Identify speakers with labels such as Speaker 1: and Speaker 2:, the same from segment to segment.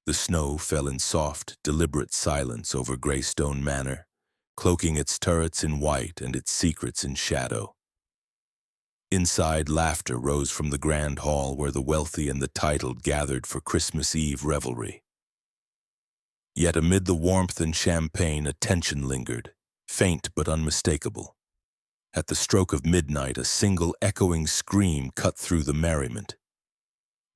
Speaker 1: The snow fell in soft, deliberate silence over Greystone Manor, cloaking its turrets in white and its secrets in shadow. Inside, laughter rose from the grand hall where the wealthy and the titled gathered for Christmas Eve revelry. Yet amid the warmth and champagne, a tension lingered, faint but unmistakable. At the stroke of midnight, a single echoing scream cut through the merriment.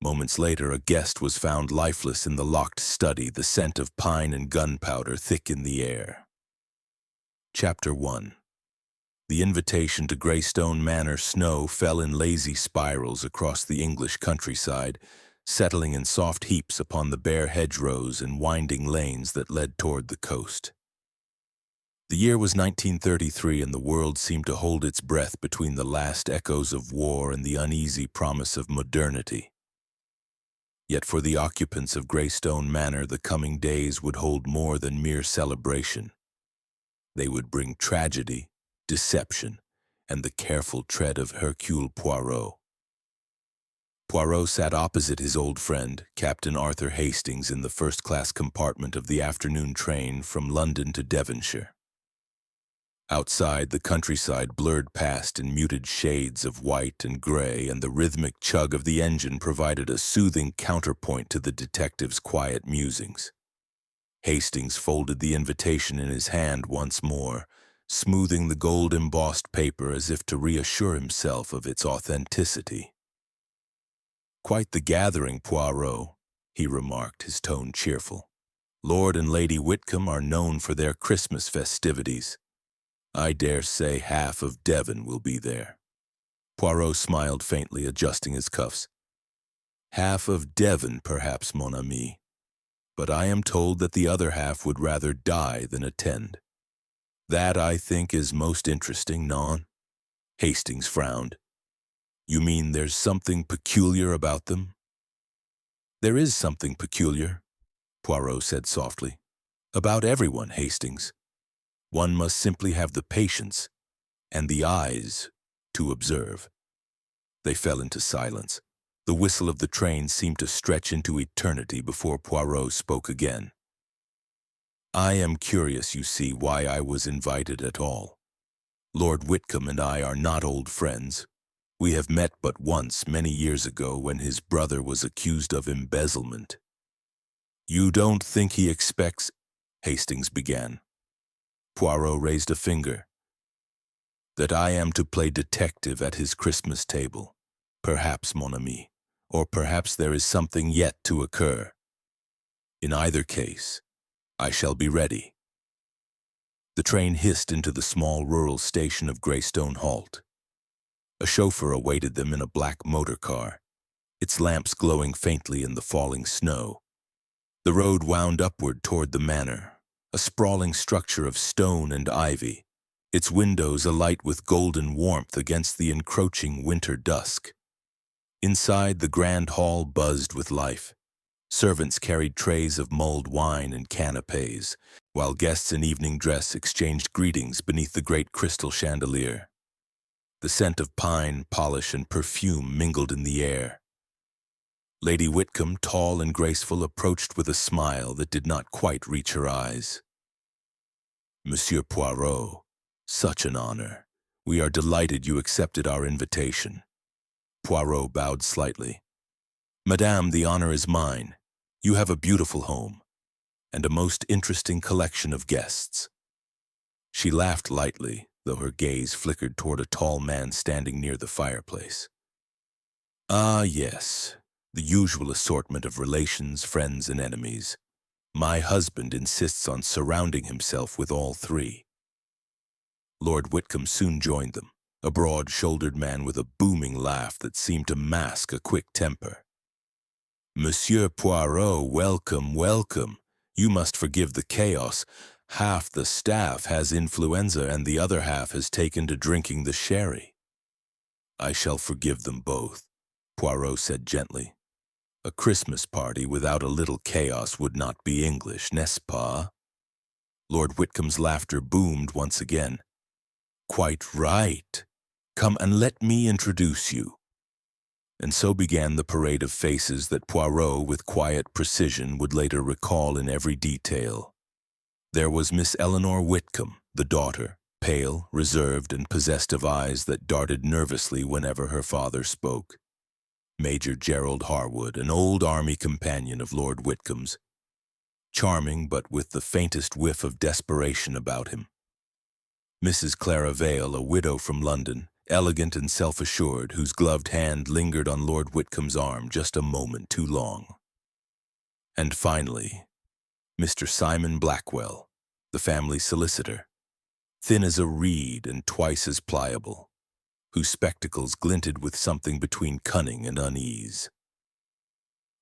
Speaker 1: Moments later, a guest was found lifeless in the locked study, the scent of pine and gunpowder thick in the air. Chapter 1. The invitation to Greystone Manor snow fell in lazy spirals across the English countryside, settling in soft heaps upon the bare hedgerows and winding lanes that led toward the coast. The year was 1933, and the world seemed to hold its breath between the last echoes of war and the uneasy promise of modernity. Yet for the occupants of Greystone Manor, the coming days would hold more than mere celebration. They would bring tragedy, deception, and the careful tread of Hercule Poirot. Poirot sat opposite his old friend, Captain Arthur Hastings, in the first-class compartment of the afternoon train from London to Devonshire. Outside, the countryside blurred past in muted shades of white and gray, and the rhythmic chug of the engine provided a soothing counterpoint to the detective's quiet musings. Hastings folded the invitation in his hand once more, smoothing the gold-embossed paper as if to reassure himself of its authenticity. "Quite the gathering, Poirot," he remarked, his tone cheerful. "Lord and Lady Whitcomb are known for their Christmas festivities. I dare say half of Devon will be there." Poirot smiled faintly, adjusting his cuffs. "Half of Devon, perhaps, mon ami. But I am told that the other half would rather die than attend. That, I think, is most interesting, non?" Hastings frowned. "You mean there's something peculiar about them?" "There is something peculiar," Poirot said softly. "About everyone, Hastings. One must simply have the patience and the eyes to observe." They fell into silence. The whistle of the train seemed to stretch into eternity before Poirot spoke again. "I am curious, you see, why I was invited at all. Lord Whitcomb and I are not old friends. We have met but once many years ago when his brother was accused of embezzlement." "You don't think he expects—" Hastings began. Poirot raised a finger. "That I am to play detective at his Christmas table. Perhaps, mon ami, or perhaps there is something yet to occur. In either case, I shall be ready." The train hissed into the small rural station of Greystone Halt. A chauffeur awaited them in a black motor car, its lamps glowing faintly in the falling snow. The road wound upward toward the manor, a sprawling structure of stone and ivy, its windows alight with golden warmth against the encroaching winter dusk. Inside, the grand hall buzzed with life. Servants carried trays of mulled wine and canapes, while guests in evening dress exchanged greetings beneath the great crystal chandelier. The scent of pine, polish, and perfume mingled in the air. Lady Whitcomb, tall and graceful, approached with a smile that did not quite reach her eyes. "Monsieur Poirot, such an honor. We are delighted you accepted our invitation." Poirot bowed slightly. "Madame, the honor is mine. You have a beautiful home, and a most interesting collection of guests." She laughed lightly, though her gaze flickered toward a tall man standing near the fireplace. "Ah, yes. The usual assortment of relations, friends, and enemies. My husband insists on surrounding himself with all three." Lord Whitcomb soon joined them, a broad-shouldered man with a booming laugh that seemed to mask a quick temper. "Monsieur Poirot, welcome, welcome. You must forgive the chaos. Half the staff has influenza and the other half has taken to drinking the sherry." "I shall forgive them both," Poirot said gently. "A Christmas party without a little chaos would not be English, n'est-ce pas?" Lord Whitcomb's laughter boomed once again. "Quite right. Come and let me introduce you." And so began the parade of faces that Poirot, with quiet precision, would later recall in every detail. There was Miss Eleanor Whitcomb, the daughter, pale, reserved, and possessed of eyes that darted nervously whenever her father spoke. Major Gerald Harwood, an old army companion of Lord Whitcomb's, charming but with the faintest whiff of desperation about him. Mrs. Clara Vale, a widow from London, elegant and self-assured, whose gloved hand lingered on Lord Whitcomb's arm just a moment too long. And finally, Mr. Simon Blackwell, the family solicitor, thin as a reed and twice as pliable, whose spectacles glinted with something between cunning and unease.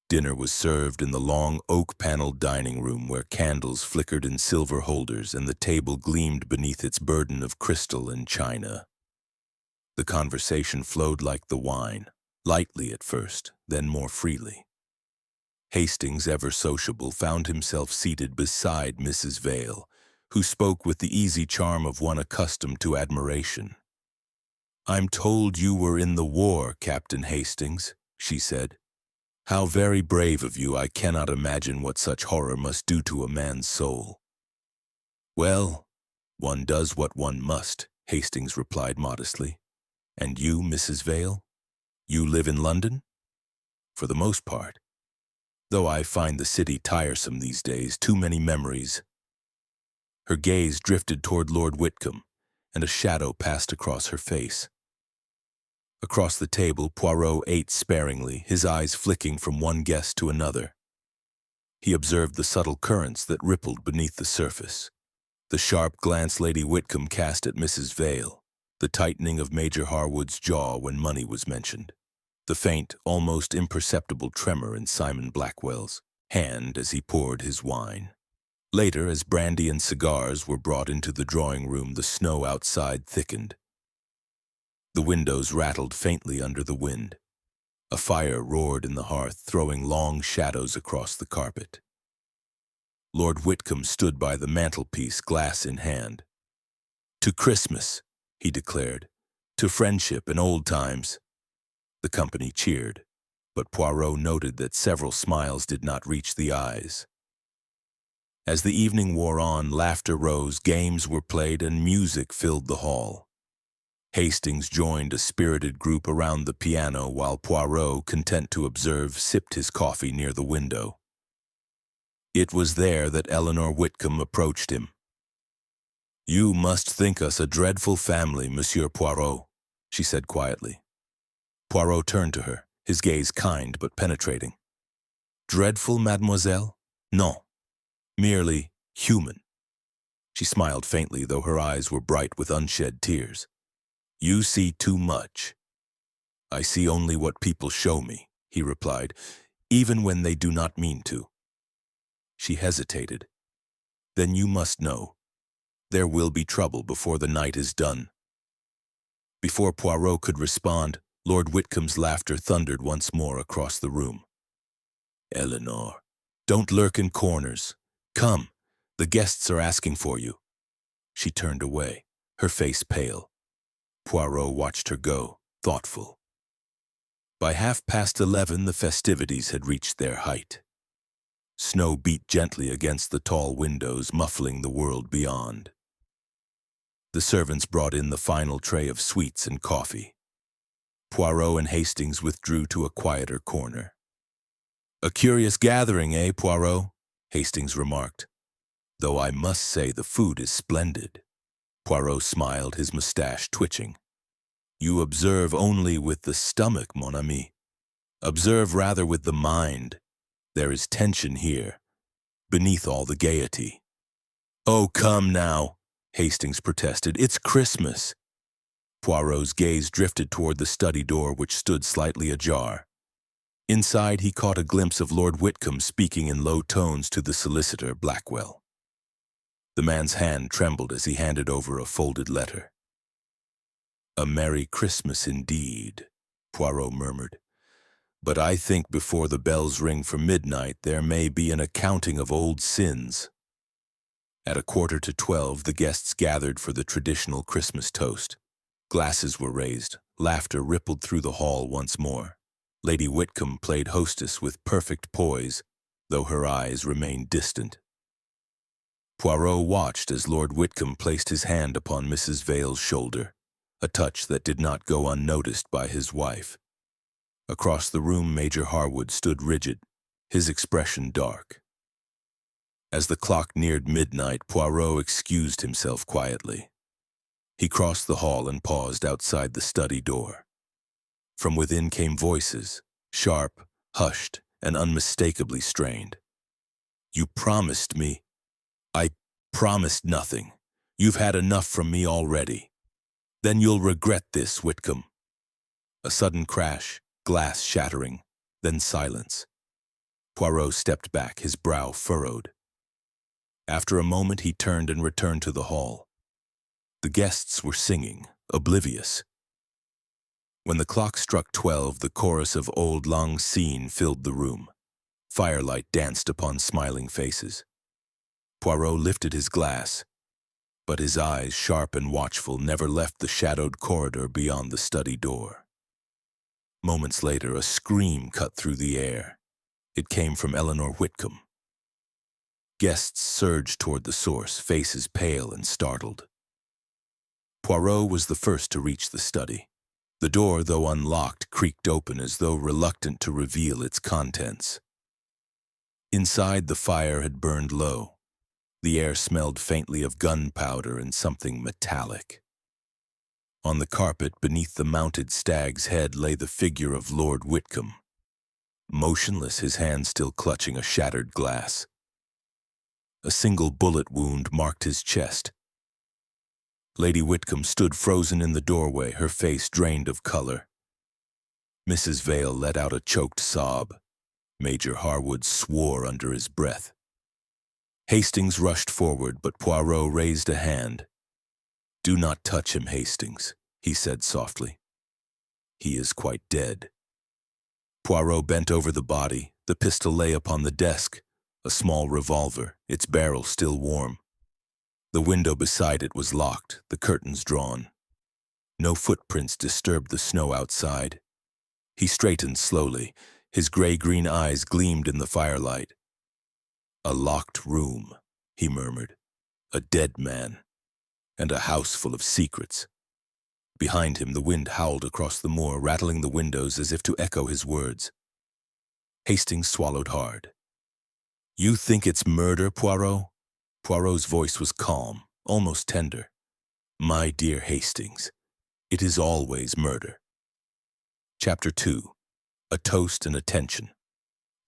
Speaker 1: Dinner was served in the long oak-paneled dining room where candles flickered in silver holders and the table gleamed beneath its burden of crystal and china. The conversation flowed like the wine, lightly at first, then more freely. Hastings, ever sociable, found himself seated beside Mrs. Vale, who spoke with the easy charm of one accustomed to admiration. "I'm told you were in the war, Captain Hastings," she said. "How very brave of you. I cannot imagine what such horror must do to a man's soul." "Well, one does what one must," Hastings replied modestly. "And you, Mrs. Vale? You live in London?" "For the most part. Though I find the city tiresome these days, too many memories." Her gaze drifted toward Lord Whitcomb, and a shadow passed across her face. Across the table, Poirot ate sparingly, his eyes flicking from one guest to another. He observed the subtle currents that rippled beneath the surface, the sharp glance Lady Whitcomb cast at Mrs. Vale, the tightening of Major Harwood's jaw when money was mentioned, the faint, almost imperceptible tremor in Simon Blackwell's hand as he poured his wine. Later, as brandy and cigars were brought into the drawing room, the snow outside thickened. The windows rattled faintly under the wind. A fire roared in the hearth, throwing long shadows across the carpet. Lord Whitcomb stood by the mantelpiece, glass in hand. "To Christmas," he declared. "To friendship and old times." The company cheered, but Poirot noted that several smiles did not reach the eyes. As the evening wore on, laughter rose, games were played, and music filled the hall. Hastings joined a spirited group around the piano while Poirot, content to observe, sipped his coffee near the window. It was there that Eleanor Whitcomb approached him. "You must think us a dreadful family, Monsieur Poirot," she said quietly. Poirot turned to her, his gaze kind but penetrating. "Dreadful, mademoiselle? No. Merely human." She smiled faintly, though her eyes were bright with unshed tears. "You see too much." "I see only what people show me," he replied, "even when they do not mean to." She hesitated. "Then you must know. There will be trouble before the night is done." Before Poirot could respond, Lord Whitcomb's laughter thundered once more across the room. "Eleanor, don't lurk in corners. Come, the guests are asking for you." She turned away, her face pale. Poirot watched her go, thoughtful. By 11:30, the festivities had reached their height. Snow beat gently against the tall windows, muffling the world beyond. The servants brought in the final tray of sweets and coffee. Poirot and Hastings withdrew to a quieter corner. "A curious gathering, eh, Poirot?" Hastings remarked. "Though I must say the food is splendid." Poirot smiled, his mustache twitching. "You observe only with the stomach, mon ami. Observe rather with the mind. There is tension here, beneath all the gaiety." "Oh, come now," Hastings protested. "It's Christmas." Poirot's gaze drifted toward the study door, which stood slightly ajar. Inside, he caught a glimpse of Lord Whitcomb speaking in low tones to the solicitor, Blackwell. The man's hand trembled as he handed over a folded letter. "A Merry Christmas indeed," Poirot murmured. "But I think before the bells ring for midnight there may be an accounting of old sins." At 11:45, the guests gathered for the traditional Christmas toast. Glasses were raised, laughter rippled through the hall once more. Lady Whitcomb played hostess with perfect poise, though her eyes remained distant. Poirot watched as Lord Whitcomb placed his hand upon Mrs. Vale's shoulder, a touch that did not go unnoticed by his wife. Across the room, Major Harwood stood rigid, his expression dark. As the clock neared midnight, Poirot excused himself quietly. He crossed the hall and paused outside the study door. From within came voices, sharp, hushed, and unmistakably strained. "You promised me." "I promised nothing. You've had enough from me already." "Then you'll regret this, Whitcomb." A sudden crash, glass shattering, then silence. Poirot stepped back, his brow furrowed. After a moment, he turned and returned to the hall. The guests were singing, oblivious. When the clock struck 12, the chorus of Auld Lang Syne filled the room. Firelight danced upon smiling faces. Poirot lifted his glass, but his eyes, sharp and watchful, never left the shadowed corridor beyond the study door. Moments later, a scream cut through the air. It came from Eleanor Whitcomb. Guests surged toward the source, faces pale and startled. Poirot was the first to reach the study. The door, though unlocked, creaked open as though reluctant to reveal its contents. Inside, the fire had burned low. The air smelled faintly of gunpowder and something metallic. On the carpet beneath the mounted stag's head lay the figure of Lord Whitcomb, motionless, his hand still clutching a shattered glass. A single bullet wound marked his chest. Lady Whitcomb stood frozen in the doorway, her face drained of color. Mrs. Vale let out a choked sob. Major Harwood swore under his breath. Hastings rushed forward, but Poirot raised a hand. "Do not touch him, Hastings," he said softly. "He is quite dead." Poirot bent over the body. The pistol lay upon the desk, a small revolver, its barrel still warm. The window beside it was locked, the curtains drawn. No footprints disturbed the snow outside. He straightened slowly. His gray-green eyes gleamed in the firelight. "A locked room," he murmured. "A dead man. And a house full of secrets." Behind him, the wind howled across the moor, rattling the windows as if to echo his words. Hastings swallowed hard. "You think it's murder, Poirot?" Poirot's voice was calm, almost tender. "My dear Hastings, it is always murder." Chapter 2. A Toast and Attention.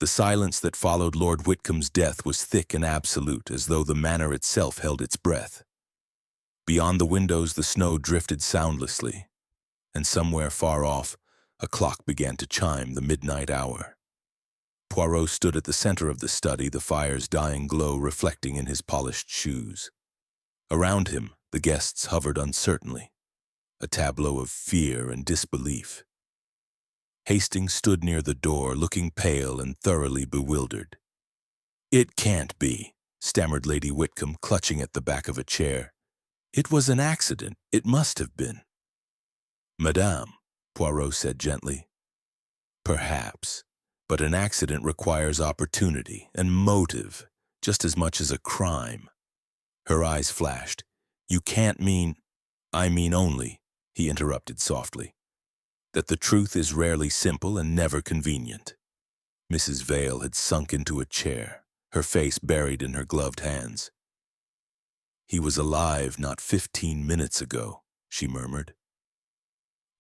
Speaker 1: The silence that followed Lord Whitcomb's death was thick and absolute, as though the manor itself held its breath. Beyond the windows, the snow drifted soundlessly, and somewhere far off, a clock began to chime the midnight hour. Poirot stood at the center of the study, the fire's dying glow reflecting in his polished shoes. Around him, the guests hovered uncertainly, a tableau of fear and disbelief. Hastings stood near the door, looking pale and thoroughly bewildered. "It can't be," stammered Lady Whitcomb, clutching at the back of a chair. "It was an accident. It must have been." "Madame," Poirot said gently, "perhaps, but an accident requires opportunity and motive just as much as a crime." Her eyes flashed. "You can't mean—" "I mean only," he interrupted softly, "that the truth is rarely simple and never convenient." Mrs. Vale had sunk into a chair, her face buried in her gloved hands. "He was alive not 15 minutes ago," she murmured.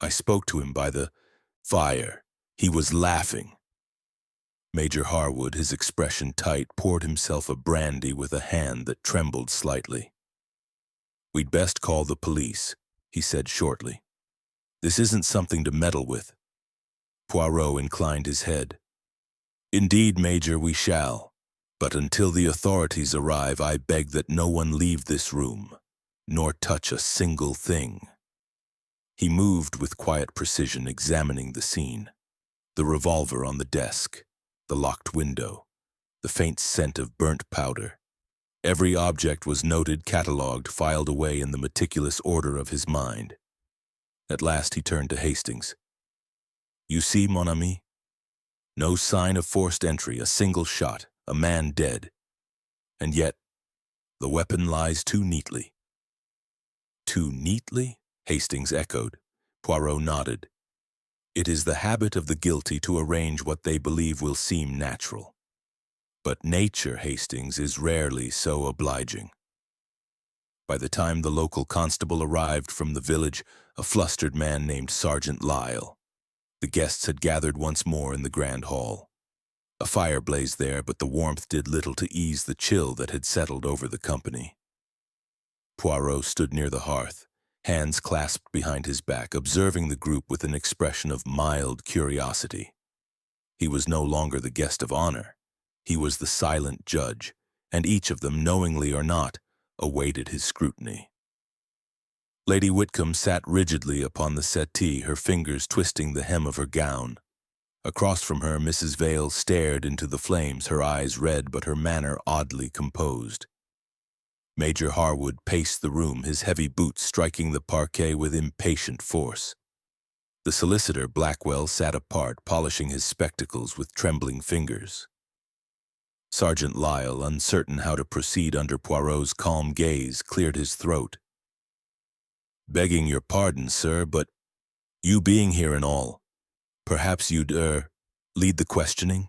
Speaker 1: "I spoke to him by the fire. He was laughing." Major Harwood, his expression tight, poured himself a brandy with a hand that trembled slightly. "We'd best call the police," he said shortly. "This isn't something to meddle with." Poirot inclined his head. "Indeed, Major, we shall. But until the authorities arrive, I beg that no one leave this room, nor touch a single thing." He moved with quiet precision, examining the scene. The revolver on the desk, the locked window, the faint scent of burnt powder. Every object was noted, catalogued, filed away in the meticulous order of his mind. At last he turned to Hastings. "You see, mon ami, No sign of forced entry, a single shot, a man dead. And yet, the weapon lies too neatly. Too neatly? Hastings echoed. Poirot nodded. It is the habit of the guilty to arrange what they believe will seem natural. But nature, Hastings, is rarely so obliging. By the time the local constable arrived from the village, a flustered man named Sergeant Lyle. The guests had gathered once more in the grand hall. A fire blazed there, but the warmth did little to ease the chill that had settled over the company. Poirot stood near the hearth, hands clasped behind his back, observing the group with an expression of mild curiosity. He was no longer the guest of honor. He was the silent judge, and each of them, knowingly or not, awaited his scrutiny. Lady Whitcomb sat rigidly upon the settee, her fingers twisting the hem of her gown. Across from her, Mrs. Vale stared into the flames, her eyes red but her manner oddly composed. Major Harwood paced the room, his heavy boots striking the parquet with impatient force. The solicitor, Blackwell, sat apart, polishing his spectacles with trembling fingers. Sergeant Lyle, uncertain how to proceed under Poirot's calm gaze, cleared his throat. "Begging your pardon, sir, but you being here and all, perhaps you'd, lead the questioning?"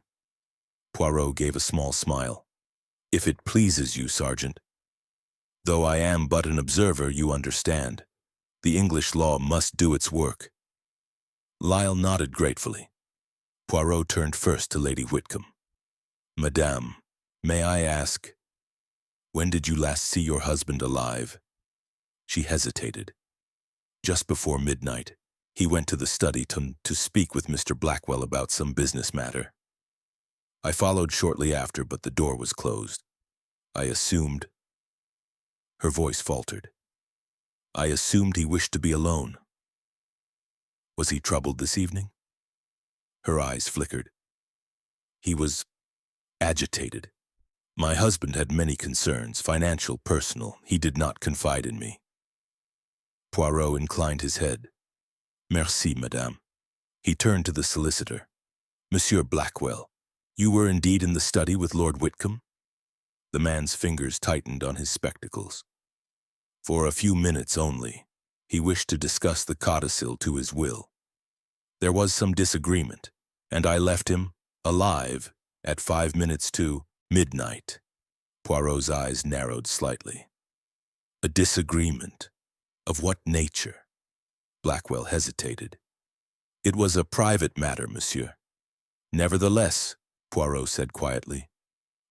Speaker 1: Poirot gave a small smile. "If it pleases you, Sergeant. Though I am but an observer, you understand. The English law must do its work." Lyle nodded gratefully. Poirot turned first to Lady Whitcomb. "Madame, may I ask, when did you last see your husband alive?" She hesitated. "Just before midnight. He went to the study to speak with Mr. Blackwell about some business matter. I followed shortly after, but the door was closed. I assumed—" Her voice faltered. "I assumed he wished to be alone." "Was he troubled this evening?" Her eyes flickered. "He was agitated. My husband had many concerns, financial, personal. He did not confide in me." Poirot inclined his head. "Merci, madame." He turned to the solicitor. "Monsieur Blackwell, you were indeed in the study with Lord Whitcomb?" The man's fingers tightened on his spectacles. "For a few minutes only. He wished to discuss the codicil to his will. There was some disagreement, and I left him, alive, at 5 minutes to midnight." Poirot's eyes narrowed slightly. "A disagreement? Of what nature?" Blackwell hesitated. "It was a private matter, monsieur." "Nevertheless," Poirot said quietly,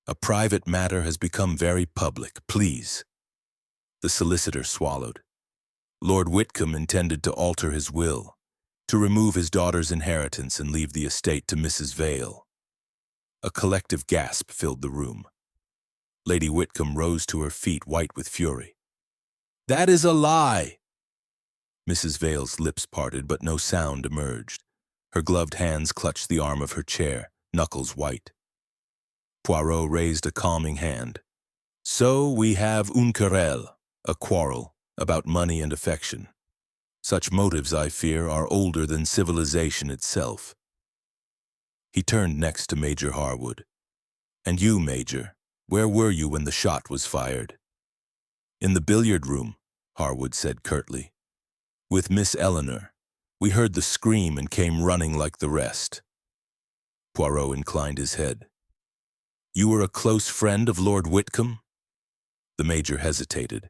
Speaker 1: "a private matter has become very public. Please." The solicitor swallowed. "Lord Whitcomb intended to alter his will, to remove his daughter's inheritance and leave the estate to Mrs. Vale." A collective gasp filled the room. Lady Whitcomb rose to her feet, white with fury. "That is a lie!" Mrs. Vale's lips parted, but no sound emerged. Her gloved hands clutched the arm of her chair, knuckles white. Poirot raised a calming hand. "So we have une querelle, a quarrel, about money and affection. Such motives, I fear, are older than civilization itself." He turned next to Major Harwood. "And you, Major, where were you when the shot was fired?" "In the billiard room," Harwood said curtly. "With Miss Eleanor. We heard the scream and came running like the rest." Poirot inclined his head. "You were a close friend of Lord Whitcomb?" The major hesitated.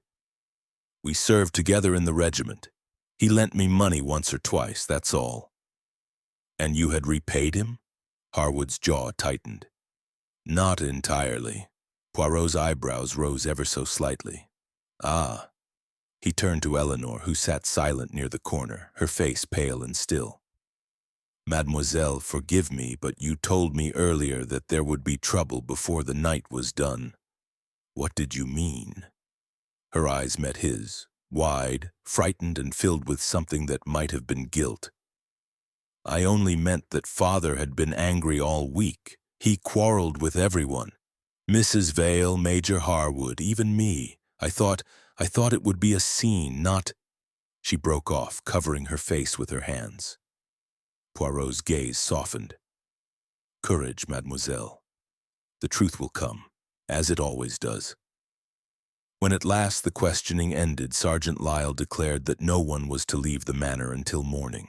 Speaker 1: "We served together in the regiment. He lent me money once or twice, that's all." "And you had repaid him?" Harwood's jaw tightened. "Not entirely." Poirot's eyebrows rose ever so slightly. "Ah." He turned to Eleanor, who sat silent near the corner, her face pale and still. "Mademoiselle, forgive me, but you told me earlier that there would be trouble before the night was done. What did you mean?" Her eyes met his, wide, frightened and filled with something that might have been guilt. "I only meant that father had been angry all week. He quarreled with everyone. Mrs. Vale, Major Harwood, even me. I thought it would be a scene, not—" She broke off, covering her face with her hands. Poirot's gaze softened. Courage, mademoiselle. The truth will come, as it always does. When at last the questioning ended, Sergeant Lyle declared that no one was to leave the manor until morning.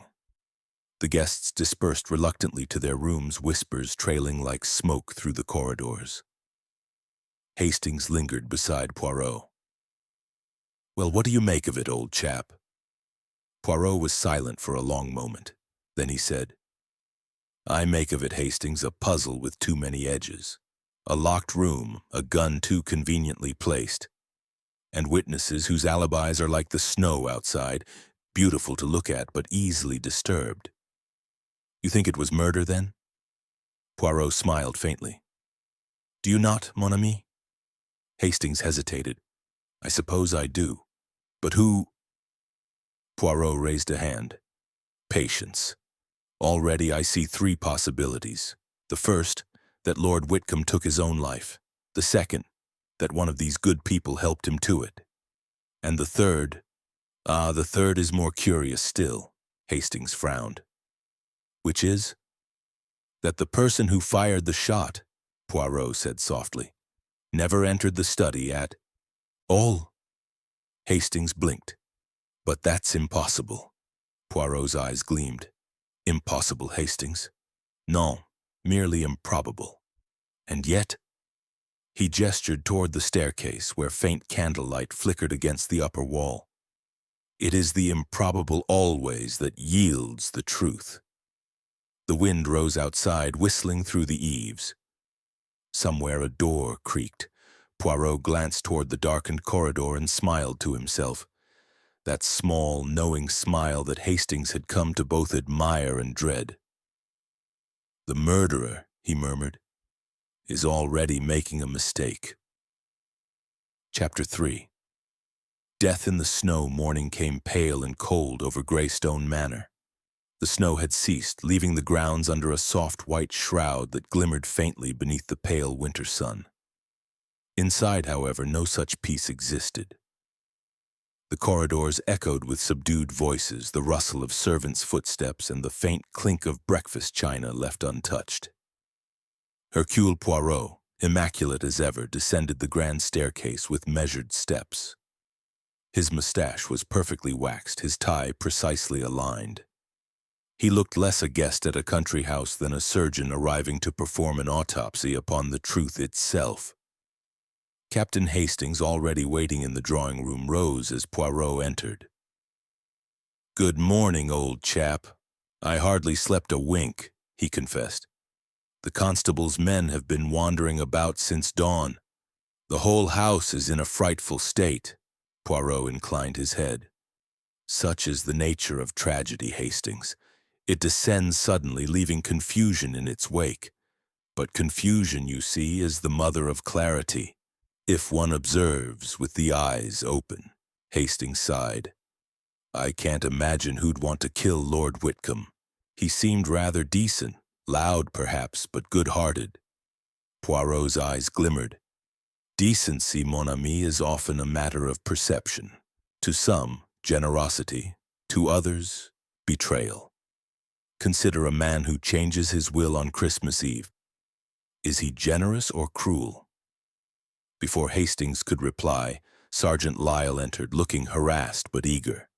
Speaker 1: The guests dispersed reluctantly to their rooms, whispers trailing like smoke through the corridors. Hastings lingered beside Poirot. "Well, what do you make of it, old chap?" Poirot was silent for a long moment. Then he said, "I make of it, Hastings, a puzzle with too many edges. A locked room, a gun too conveniently placed, and witnesses whose alibis are like the snow outside, beautiful to look at but easily disturbed. You think it was murder, then?" Poirot smiled faintly. "Do you not, mon ami?" Hastings hesitated. "I suppose I do. But who—" Poirot raised a hand. "Patience. Already I see three possibilities. The first, that Lord Whitcomb took his own life. The second, that one of these good people helped him to it. And the third, the third is more curious still." Hastings frowned. "Which is?" "That the person who fired the shot," Poirot said softly, "never entered the study at all." Hastings blinked. "But that's impossible." Poirot's eyes gleamed. "Impossible, Hastings? No, merely improbable. And yet—" He gestured toward the staircase, where faint candlelight flickered against the upper wall. "It is the improbable always that yields the truth." The wind rose outside, whistling through the eaves. Somewhere a door creaked. Poirot glanced toward the darkened corridor and smiled to himself. That small, knowing smile that Hastings had come to both admire and dread. "The murderer," he murmured, "is already making a mistake." Chapter 3. Death in the snow morning came pale and cold over Greystone Manor. The snow had ceased, leaving the grounds under a soft white shroud that glimmered faintly beneath the pale winter sun. Inside, however, no such peace existed. The corridors echoed with subdued voices, the rustle of servants' footsteps, and the faint clink of breakfast china left untouched. Hercule Poirot, immaculate as ever, descended the grand staircase with measured steps. His mustache was perfectly waxed, his tie precisely aligned. He looked less a guest at a country house than a surgeon arriving to perform an autopsy upon the truth itself. Captain Hastings, already waiting in the drawing-room, rose as Poirot entered. "Good morning, old chap. I hardly slept a wink," he confessed. "The constable's men have been wandering about since dawn. The whole house is in a frightful state." Poirot inclined his head. "Such is the nature of tragedy, Hastings. It descends suddenly, leaving confusion in its wake. But confusion, you see, is the mother of clarity, if one observes with the eyes open." Hastings sighed. "I can't imagine who'd want to kill Lord Whitcomb. He seemed rather decent, loud perhaps, but good-hearted." Poirot's eyes glimmered. "Decency, mon ami, is often a matter of perception. To some, generosity; to others, betrayal. Consider a man who changes his will on Christmas Eve. Is he generous or cruel?" Before Hastings could reply, Sergeant Lyle entered, looking harassed but eager.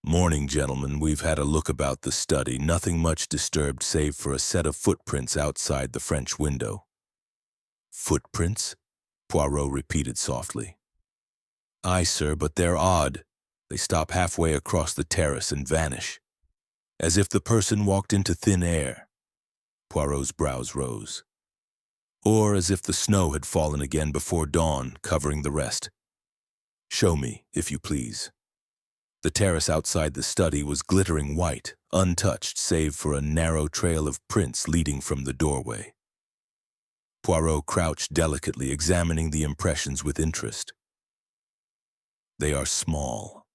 Speaker 1: "Morning, gentlemen. We've had a look about the study. Nothing much disturbed save for a set of footprints outside the French window." "Footprints?" Poirot repeated softly. "Aye, sir, but they're odd. They stop halfway across the terrace and vanish, as if the person walked into thin air." Poirot's brows rose. "Or as if the snow had fallen again before dawn, covering the rest." "Show me, if you please." The terrace outside the study was glittering white, untouched save for a narrow trail of prints leading from the doorway. Poirot crouched delicately, examining the impressions with interest. "They are small.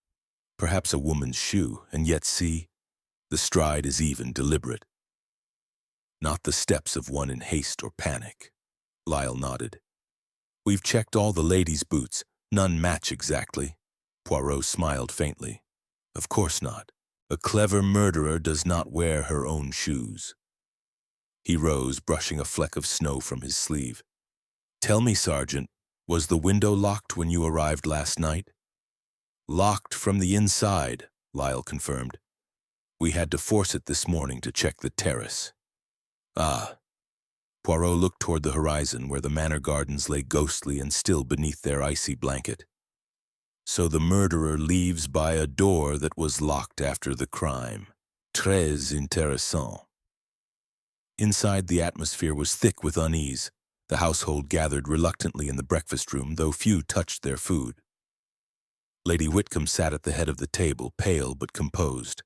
Speaker 1: Perhaps a woman's shoe, and yet see, the stride is even, deliberate. Not the steps of one in haste or panic." Lyle nodded. "We've checked all the ladies' boots. None match exactly." Poirot smiled faintly. "Of course not. A clever murderer does not wear her own shoes." He rose, brushing a fleck of snow from his sleeve. "Tell me, Sergeant, was the window locked when you arrived last night?" "Locked from the inside," Lyle confirmed. "We had to force it this morning to check the terrace." "Ah." Poirot looked toward the horizon where the manor gardens lay ghostly and still beneath their icy blanket. "So the murderer leaves by a door that was locked after the crime. Très intéressant." Inside, the atmosphere was thick with unease. The household gathered reluctantly in the breakfast room, though few touched their food. Lady Whitcomb sat at the head of the table, pale but composed.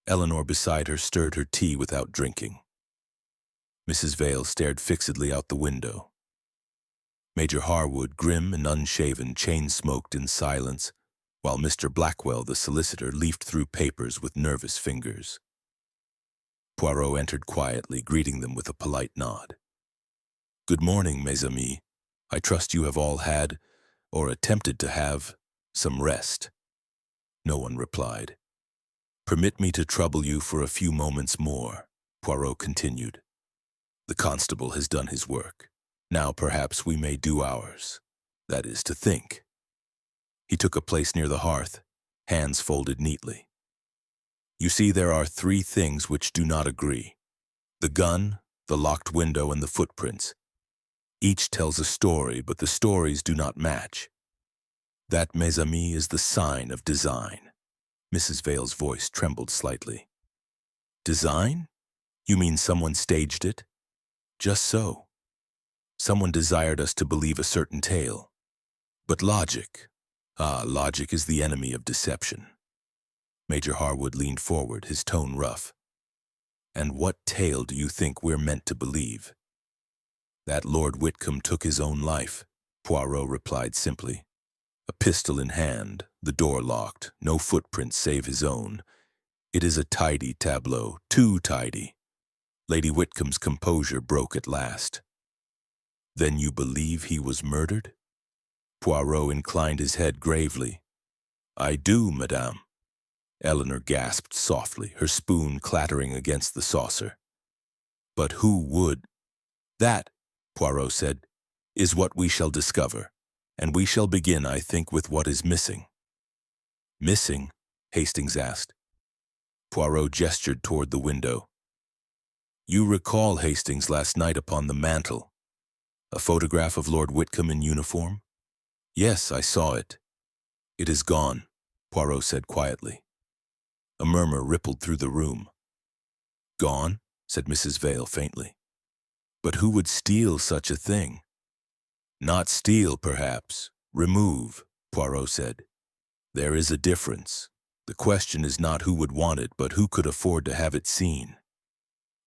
Speaker 1: Eleanor beside her stirred her tea without drinking. Mrs. Vale stared fixedly out the window. Major Harwood, grim and unshaven, chain-smoked in silence, while Mr. Blackwell, the solicitor, leafed through papers with nervous fingers. Poirot entered quietly, greeting them with a polite nod. "Good morning, mes amis. I trust you have all had, or attempted to have, some rest." No one replied. "Permit me to trouble you for a few moments more," Poirot continued. "The constable has done his work. Now perhaps we may do ours. That is, to think." He took a place near the hearth, hands folded neatly. "You see, there are three things which do not agree: the gun, the locked window, and the footprints. Each tells a story, but the stories do not match. That, mes amis, is the sign of design." Mrs. Vale's voice trembled slightly. "Design? You mean someone staged it?" "Just so. Someone desired us to believe a certain tale. But logic, logic is the enemy of deception." Major Harwood leaned forward, his tone rough. "And what tale do you think we're meant to believe?" "That Lord Whitcomb took his own life," Poirot replied simply. "A pistol in hand, the door locked, no footprints save his own. It is a tidy tableau, too tidy." Lady Whitcomb's composure broke at last. "Then you believe he was murdered?" Poirot inclined his head gravely. "I do, madame." Eleanor gasped softly, her spoon clattering against the saucer. "But who would?" "That," Poirot said, "is what we shall discover, and we shall begin, I think, with what is missing." "Missing?" Hastings asked. Poirot gestured toward the window. "You recall, Hastings, last night upon the mantel, a photograph of Lord Whitcomb in uniform?" "Yes, I saw it." "It is gone," Poirot said quietly. A murmur rippled through the room. "Gone?" said Mrs. Vale faintly. "But who would steal such a thing?" "Not steal, perhaps. Remove," Poirot said. "There is a difference. The question is not who would want it, but who could afford to have it seen."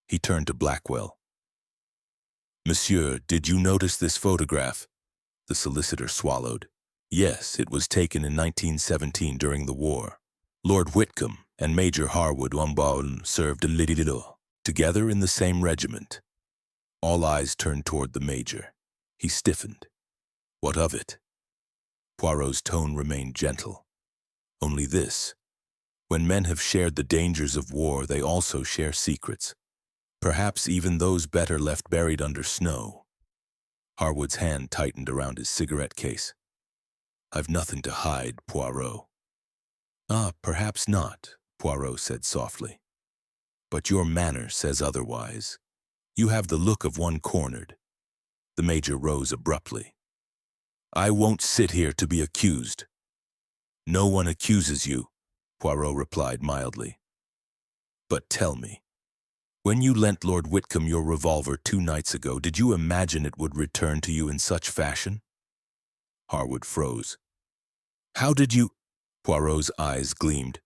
Speaker 1: He turned to Blackwell. "Monsieur, did you notice this photograph?" The solicitor swallowed. "Yes, it was taken in 1917 during the war. Lord Whitcomb and Major Harwood served a little together in the same regiment." All eyes turned toward the major. He stiffened. "What of it?" Poirot's tone remained gentle. "Only this. When men have shared the dangers of war, they also share secrets. Perhaps even those better left buried under snow." Harwood's hand tightened around his cigarette case. "I've nothing to hide, Poirot." "Ah, perhaps not," Poirot said softly. "But your manner says otherwise. You have the look of one cornered." The major rose abruptly. "I won't sit here to be accused." "No one accuses you," Poirot replied mildly. "But tell me, when you lent Lord Whitcomb your revolver 2 nights ago, did you imagine it would return to you in such fashion?" Harwood froze. "How did you—" Poirot's eyes gleamed.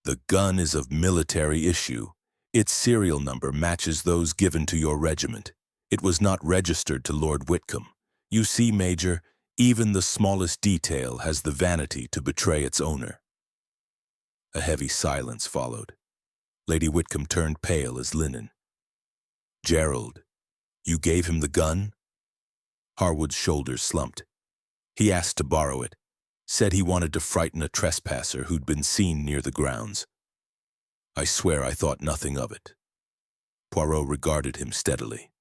Speaker 1: "The gun is of military issue. Its serial number matches those given to your regiment. It was not registered to Lord Whitcomb. You see, Major, even the smallest detail has the vanity to betray its owner." A heavy silence followed. Lady Whitcomb turned pale as linen. "Gerald, you gave him the gun?" Harwood's shoulders slumped. "He asked to borrow it. Said he wanted to frighten a trespasser who'd been seen near the grounds. I swear I thought nothing of it." Poirot regarded him steadily.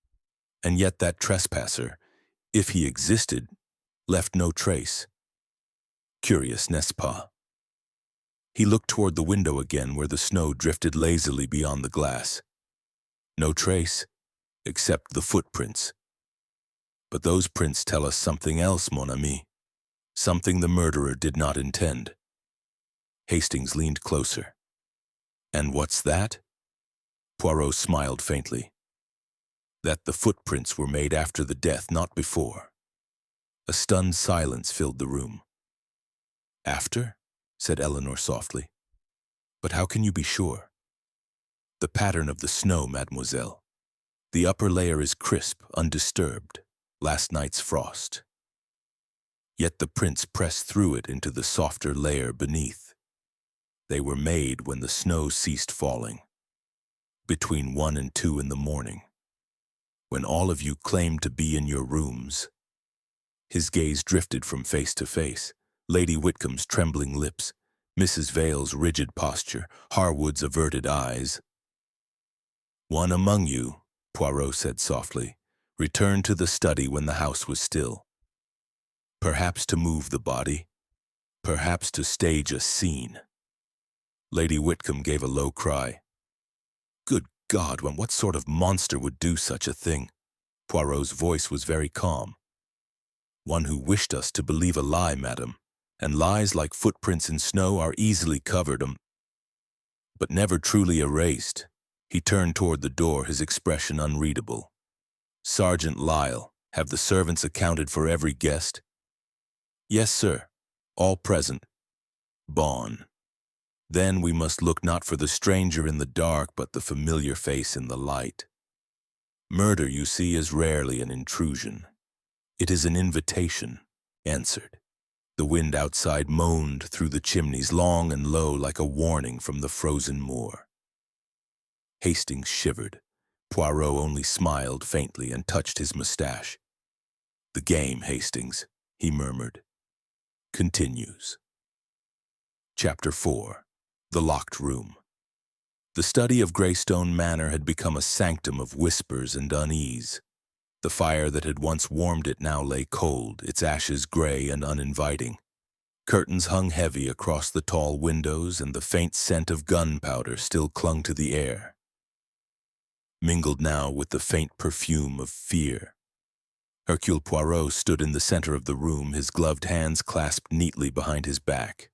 Speaker 1: And yet that trespasser, if he existed, left no trace. Curious, n'est-ce pas? He looked toward the window again where the snow drifted lazily beyond the glass. No trace, except the footprints. But those prints tell us something else, mon ami. Something the murderer did not intend. Hastings leaned closer. And what's that? Poirot smiled faintly. That the footprints were made after the death, not before. A stunned silence filled the room. After? Said Eleanor softly. But how can you be sure? The pattern of the snow, mademoiselle. The upper layer is crisp, undisturbed, last night's frost. Yet the prints press through it into the softer layer beneath. They were made when the snow ceased falling, between 1 and 2 in the morning, when all of you claimed to be in your rooms. His gaze drifted from face to face, Lady Whitcomb's trembling lips, Mrs. Vale's rigid posture, Harwood's averted eyes. One among you, Poirot said softly, returned to the study when the house was still. Perhaps to move the body, perhaps to stage a scene. Lady Whitcomb gave a low cry. Good God, what sort of monster would do such a thing? Poirot's voice was very calm. One who wished us to believe a lie, madam, and lies like footprints in snow are easily covered, but never truly erased. He turned toward the door, his expression unreadable. Sergeant Lyle, have the servants accounted for every guest? Yes, sir. All present. Bon. Then we must look not for the stranger in the dark, but the familiar face in the light. Murder, you see, is rarely an intrusion. It is an invitation, answered. The wind outside moaned through the chimneys, long and low, like a warning from the frozen moor. Hastings shivered. Poirot only smiled faintly and touched his mustache. The game, Hastings, he murmured. Continues. Chapter 4. The Locked Room. The study of Greystone Manor had become a sanctum of whispers and unease. The fire that had once warmed it now lay cold, its ashes gray and uninviting. Curtains hung heavy across the tall windows, and the faint scent of gunpowder still clung to the air, mingled now with the faint perfume of fear. Hercule Poirot stood in the center of the room, his gloved hands clasped neatly behind his back.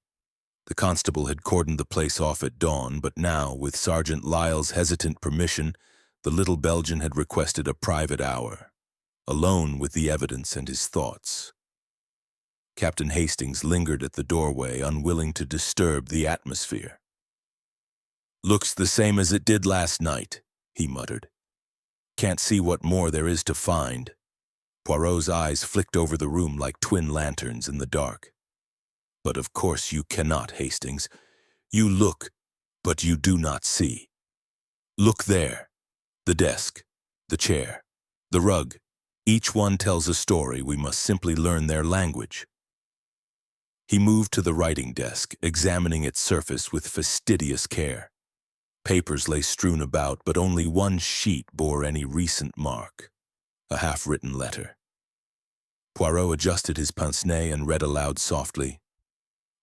Speaker 1: The constable had cordoned the place off at dawn, but now, with Sergeant Lyle's hesitant permission, the little Belgian had requested a private hour, alone with the evidence and his thoughts. Captain Hastings lingered at the doorway, unwilling to disturb the atmosphere. Looks the same as it did last night, he muttered. Can't see what more there is to find. Poirot's eyes flicked over the room like twin lanterns in the dark. But of course you cannot, Hastings. You look, but you do not see. Look there. The desk, the chair, the rug. Each one tells a story. We must simply learn their language. He moved to the writing desk, examining its surface with fastidious care. Papers lay strewn about, but only one sheet bore any recent mark. A half-written letter. Poirot adjusted his pince-nez and read aloud softly,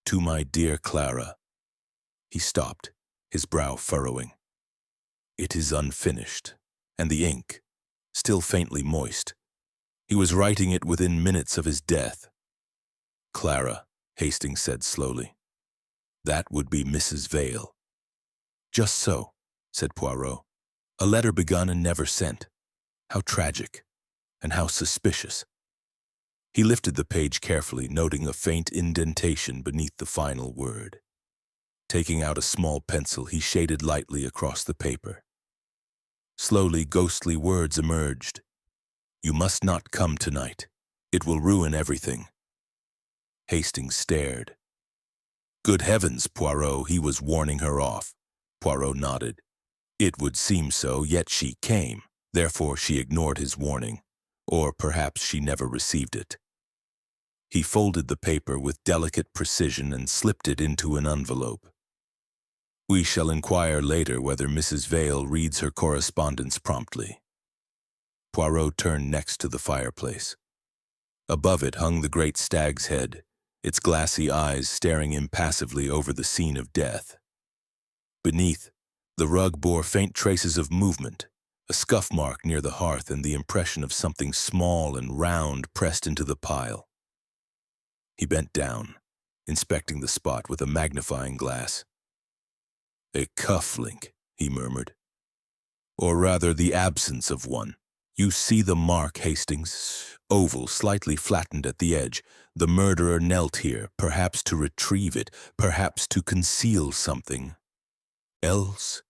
Speaker 1: To my dear Clara. He stopped, his brow furrowing. It is unfinished, and the ink, still faintly moist. He was writing it within minutes of his death. Clara, Hastings said slowly. That would be Mrs. Vale. Just so, said Poirot. A letter begun and never sent. How tragic, and how suspicious. He lifted the page carefully, noting a faint indentation beneath the final word. Taking out a small pencil, he shaded lightly across the paper. Slowly, ghostly words emerged. You must not come tonight. It will ruin everything. Hastings stared. Good heavens, Poirot, he was warning her off. Poirot nodded. It would seem so, yet she came. Therefore she ignored his warning. Or perhaps she never received it. He folded the paper with delicate precision and slipped it into an envelope. We shall inquire later whether Mrs. Vale reads her correspondence promptly. Poirot turned next to the fireplace. Above it hung the great stag's head, its glassy eyes staring impassively over the scene of death. Beneath, the rug bore faint traces of movement, a scuff mark near the hearth and the impression of something small and round pressed into the pile. He bent down, inspecting the spot with a magnifying glass. "A cuff-link," he murmured. "Or rather the absence of one. You see the mark, Hastings? Oval, slightly flattened at the edge. The murderer knelt here, perhaps to retrieve it, perhaps to conceal something. Else?"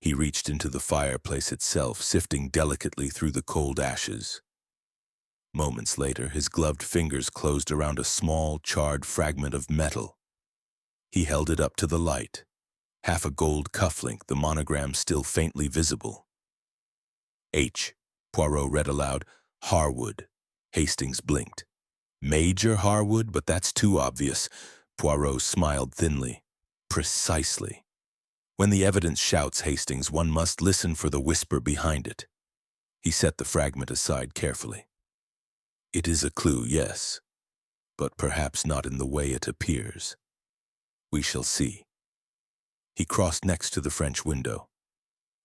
Speaker 1: He reached into the fireplace itself, sifting delicately through the cold ashes. Moments later, his gloved fingers closed around a small, charred fragment of metal. He held it up to the light. Half a gold cufflink, the monogram still faintly visible. "H," Poirot read aloud. "Harwood." Hastings blinked. "Major Harwood? But that's too obvious." Poirot smiled thinly. "Precisely. When the evidence shouts, Hastings, one must listen for the whisper behind it." He set the fragment aside carefully. "It is a clue, yes, but perhaps not in the way it appears. We shall see." He crossed next to the French window.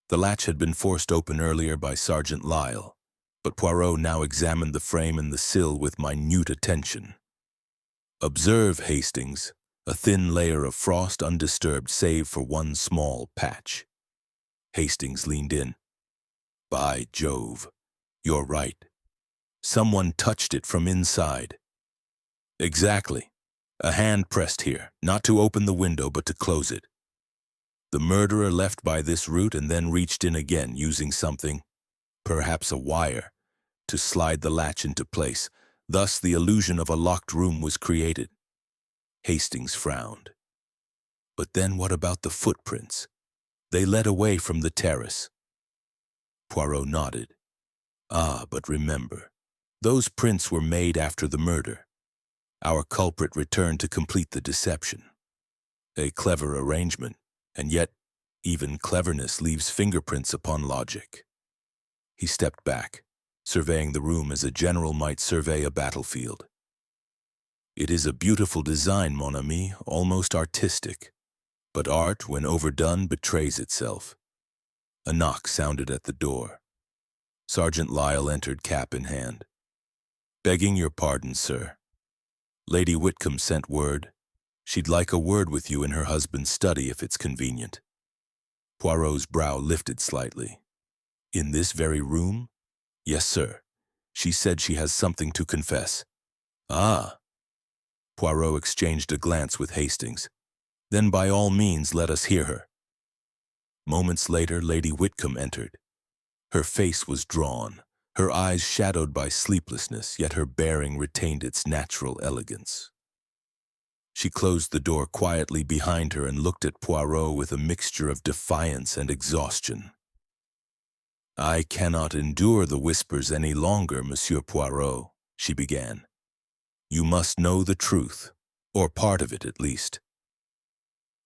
Speaker 1: The latch had been forced open earlier by Sergeant Lyle, but Poirot now examined the frame and the sill with minute attention. "Observe, Hastings, a thin layer of frost undisturbed save for one small patch." Hastings leaned in. "By Jove, you're right. Someone touched it from inside." "Exactly. A hand pressed here, not to open the window but to close it. The murderer left by this route and then reached in again using something, perhaps a wire, to slide the latch into place. Thus the illusion of a locked room was created." Hastings frowned. "But then what about the footprints? They led away from the terrace." Poirot nodded. "Ah, but remember, those prints were made after the murder. Our culprit returned to complete the deception. A clever arrangement, and yet even cleverness leaves fingerprints upon logic." He stepped back, surveying the room as a general might survey a battlefield. "It is a beautiful design, mon ami, almost artistic. But art, when overdone, betrays itself." A knock sounded at the door. Sergeant Lyle entered, cap in hand. "Begging your pardon, sir. Lady Whitcomb sent word. She'd like a word with you in her husband's study if it's convenient." Poirot's brow lifted slightly. "In this very room?" "Yes, sir. She said she has something to confess." "Ah." Poirot exchanged a glance with Hastings. "Then by all means let us hear her." Moments later, Lady Whitcomb entered. Her face was drawn, her eyes shadowed by sleeplessness, yet her bearing retained its natural elegance. She closed the door quietly behind her and looked at Poirot with a mixture of defiance and exhaustion. "I cannot endure the whispers any longer, Monsieur Poirot," she began. "You must know the truth, or part of it at least."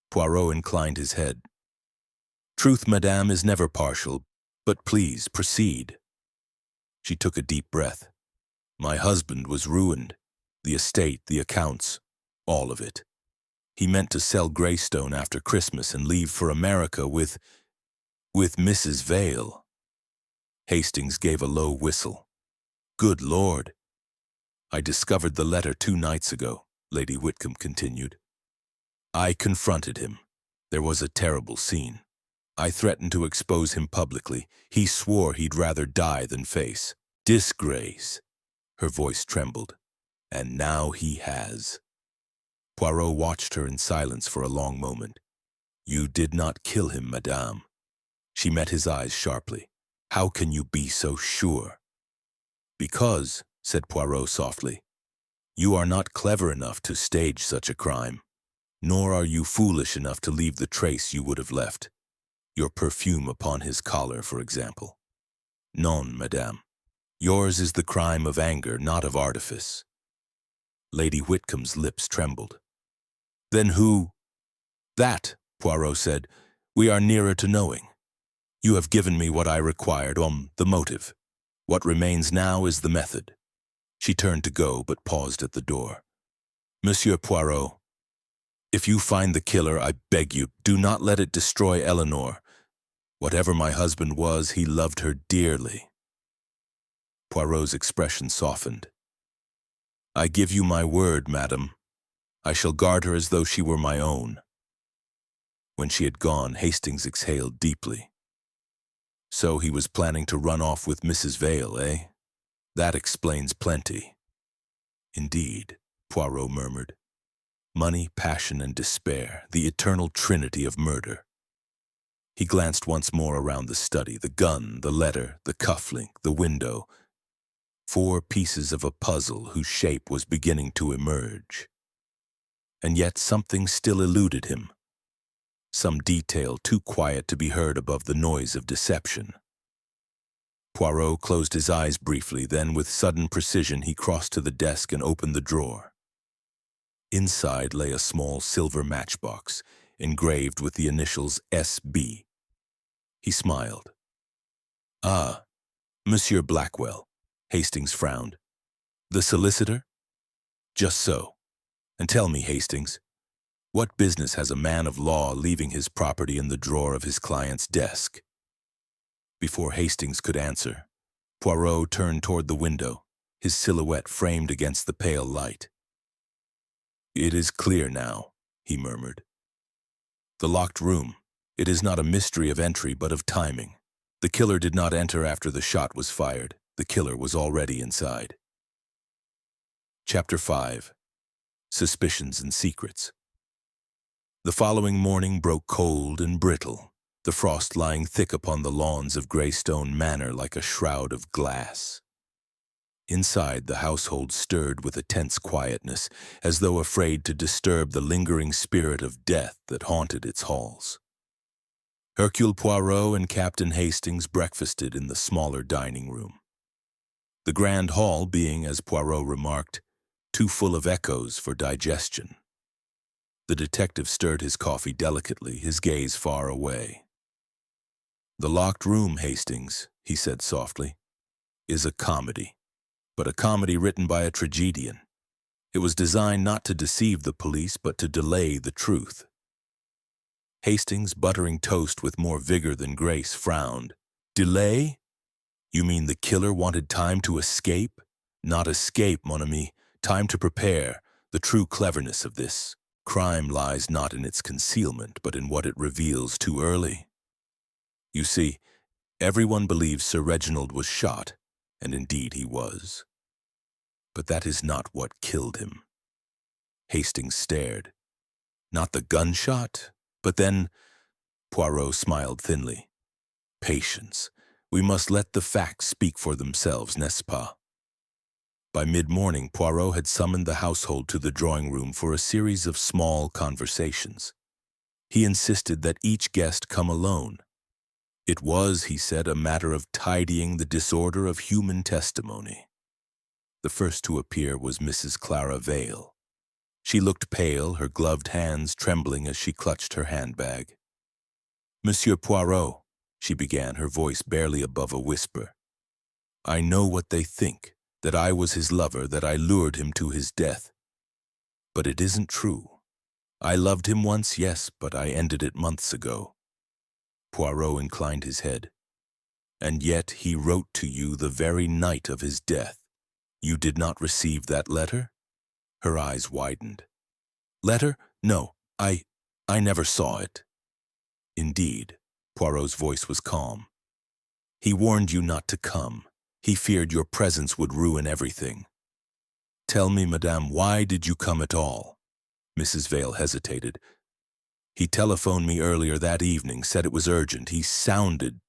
Speaker 1: Poirot inclined his head. "Truth, madame, is never partial, but please proceed." She took a deep breath. "My husband was ruined. The estate, the accounts, all of it. He meant to sell Greystone after Christmas and leave for America with Mrs. Vale." Hastings gave a low whistle. "Good Lord." "I discovered the letter 2 nights ago," Lady Whitcomb continued. "I confronted him. There was a terrible scene. I threatened to expose him publicly. He swore he'd rather die than face disgrace." Her voice trembled. "And now he has." Poirot watched her in silence for a long moment. "You did not kill him, madame." She met his eyes sharply. "How can you be so sure?" "Because," said Poirot softly, "you are not clever enough to stage such a crime, nor are you foolish enough to leave the trace you would have left. Your perfume upon his collar, for example. Non, madame. Yours is the crime of anger, not of artifice." Lady Whitcomb's lips trembled. "Then who—" "That," Poirot said. "We are nearer to knowing. You have given me what I required, the motive. What remains now is the method." She turned to go, but paused at the door. "Monsieur Poirot, if you find the killer, I beg you, do not let it destroy Eleanor. Whatever my husband was, he loved her dearly." Poirot's expression softened. "I give you my word, madam. I shall guard her as though she were my own." When she had gone, Hastings exhaled deeply. "So he was planning to run off with Mrs. Vale, eh? That explains plenty." "Indeed," Poirot murmured. "Money, passion, and despair, the eternal trinity of murder." He glanced once more around the study, the gun, the letter, the cufflink, the window. 4 pieces of a puzzle whose shape was beginning to emerge. And yet something still eluded him. Some detail too quiet to be heard above the noise of deception. Poirot closed his eyes briefly, then with sudden precision he crossed to the desk and opened the drawer. Inside lay a small silver matchbox, engraved with the initials S.B. He smiled. "Ah, Monsieur Blackwell," Hastings frowned. "The solicitor?" "Just so. And tell me, Hastings, what business has a man of law leaving his property in the drawer of his client's desk?" Before Hastings could answer, Poirot turned toward the window, his silhouette framed against the pale light. "It is clear now," he murmured. "The locked room. It is not a mystery of entry, but of timing. The killer did not enter after the shot was fired. The killer was already inside." Chapter 5. Suspicions and Secrets. The following morning broke cold and brittle, the frost lying thick upon the lawns of Greystone Manor like a shroud of glass. Inside, the household stirred with a tense quietness, as though afraid to disturb the lingering spirit of death that haunted its halls. Hercule Poirot and Captain Hastings breakfasted in the smaller dining room. The grand hall being, as Poirot remarked, too full of echoes for digestion. The detective stirred his coffee delicately, his gaze far away. "The locked room, Hastings," he said softly, "is a comedy, but a comedy written by a tragedian. It was designed not to deceive the police, but to delay the truth." Hastings, buttering toast with more vigor than grace, frowned. "Delay? You mean the killer wanted time to escape?" "Not escape, mon ami. Time to prepare. The true cleverness of this crime lies not in its concealment, but in what it reveals too early. You see, everyone believes Sir Reginald was shot, and indeed he was. But that is not what killed him." Hastings stared. "Not the gunshot? But then—" Poirot smiled thinly. "Patience. We must let the facts speak for themselves, n'est-ce pas?" By mid-morning, Poirot had summoned the household to the drawing-room for a series of small conversations. He insisted that each guest come alone. It was, he said, a matter of tidying the disorder of human testimony. The first to appear was Mrs. Clara Vale. She looked pale, her gloved hands trembling as she clutched her handbag. "Monsieur Poirot," she began, her voice barely above a whisper, "I know what they think, that I was his lover, that I lured him to his death. But it isn't true. I loved him once, yes, but I ended it months ago." Poirot inclined his head. "And yet he wrote to you the very night of his death. You did not receive that letter?" Her eyes widened. "Letter? No, I never saw it." "Indeed." Poirot's voice was calm. "He warned you not to come. He feared your presence would ruin everything. Tell me, madame, why did you come at all?" Mrs. Vale hesitated. "He telephoned me earlier that evening, said it was urgent. He sounded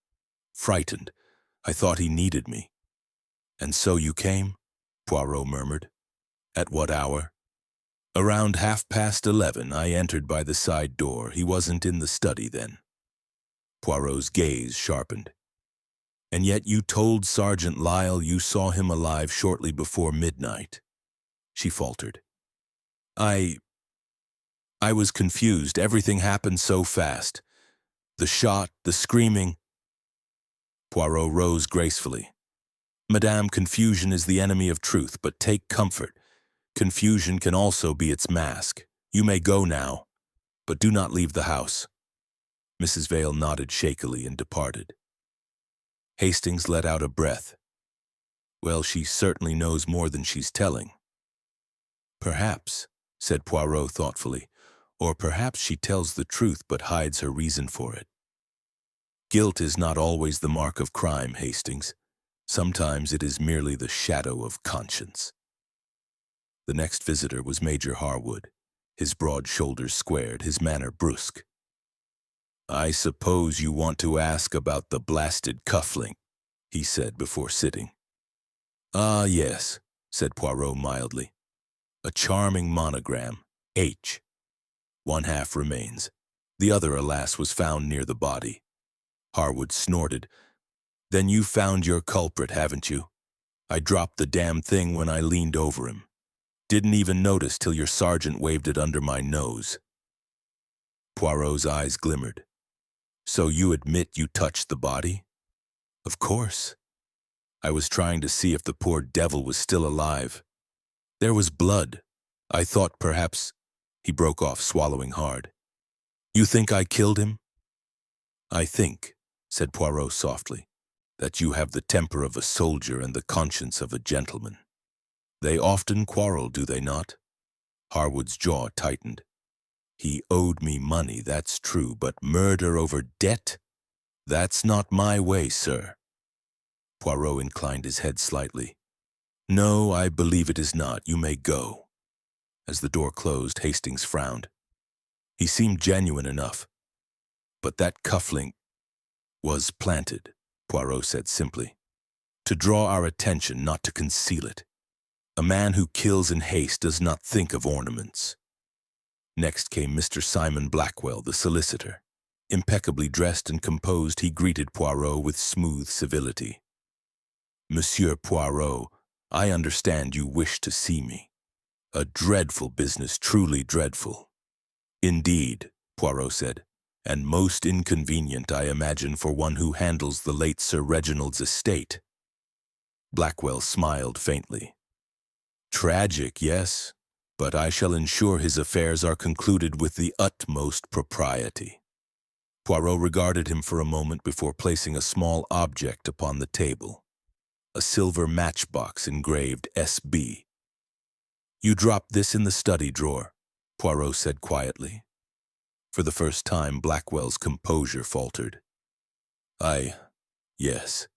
Speaker 1: frightened. I thought he needed me." "And so you came?" Poirot murmured. "At what hour?" "Around 11:30. I entered by the side door. He wasn't in the study then." Poirot's gaze sharpened. "And yet you told Sergeant Lyle you saw him alive shortly before midnight." She faltered. I I was confused. Everything happened so fast. The shot, the screaming. Poirot rose gracefully. Madame, confusion is the enemy of truth, but take comfort. Confusion can also be its mask. You may go now, but do not leave the house. Mrs. Vale nodded shakily and departed. Hastings let out a breath. Well, she certainly knows more than she's telling. Perhaps, said Poirot thoughtfully, or perhaps she tells the truth but hides her reason for it. Guilt is not always the mark of crime, Hastings. Sometimes it is merely the shadow of conscience. The next visitor was Major Harwood, his broad shoulders squared, his manner brusque. I suppose you want to ask about the blasted cufflink, he said before sitting. Ah, yes, said Poirot mildly. A charming monogram, H. One half remains. The other, alas, was found near the body. Harwood snorted. Then you found your culprit, haven't you? I dropped the damn thing when I leaned over him. Didn't even notice till your sergeant waved it under my nose. Poirot's eyes glimmered. So you admit you touched the body? Of course. I was trying to see if the poor devil was still alive. There was blood. I thought perhaps... He broke off, swallowing hard. You think I killed him? I think, said Poirot softly, that you have the temper of a soldier and the conscience of a gentleman. They often quarrel, do they not? Harwood's jaw tightened. He owed me money, that's true, but murder over debt? That's not my way, sir. Poirot inclined his head slightly. No, I believe it is not. You may go. As the door closed, Hastings frowned. He seemed genuine enough. But that cufflink was planted, Poirot said simply. To draw our attention, not to conceal it. A man who kills in haste does not think of ornaments. Next came Mr. Simon Blackwell, the solicitor. Impeccably dressed and composed, he greeted Poirot with smooth civility. Monsieur Poirot, I understand you wish to see me. A dreadful business, truly dreadful. Indeed, Poirot said, and most inconvenient, I imagine, for one who handles the late Sir Reginald's estate. Blackwell smiled faintly. Tragic, yes, but I shall ensure his affairs are concluded with the utmost propriety. Poirot regarded him for a moment before placing a small object upon the table. A silver matchbox engraved S.B. You dropped this in the study drawer, Poirot said quietly. For the first time, Blackwell's composure faltered. Yes.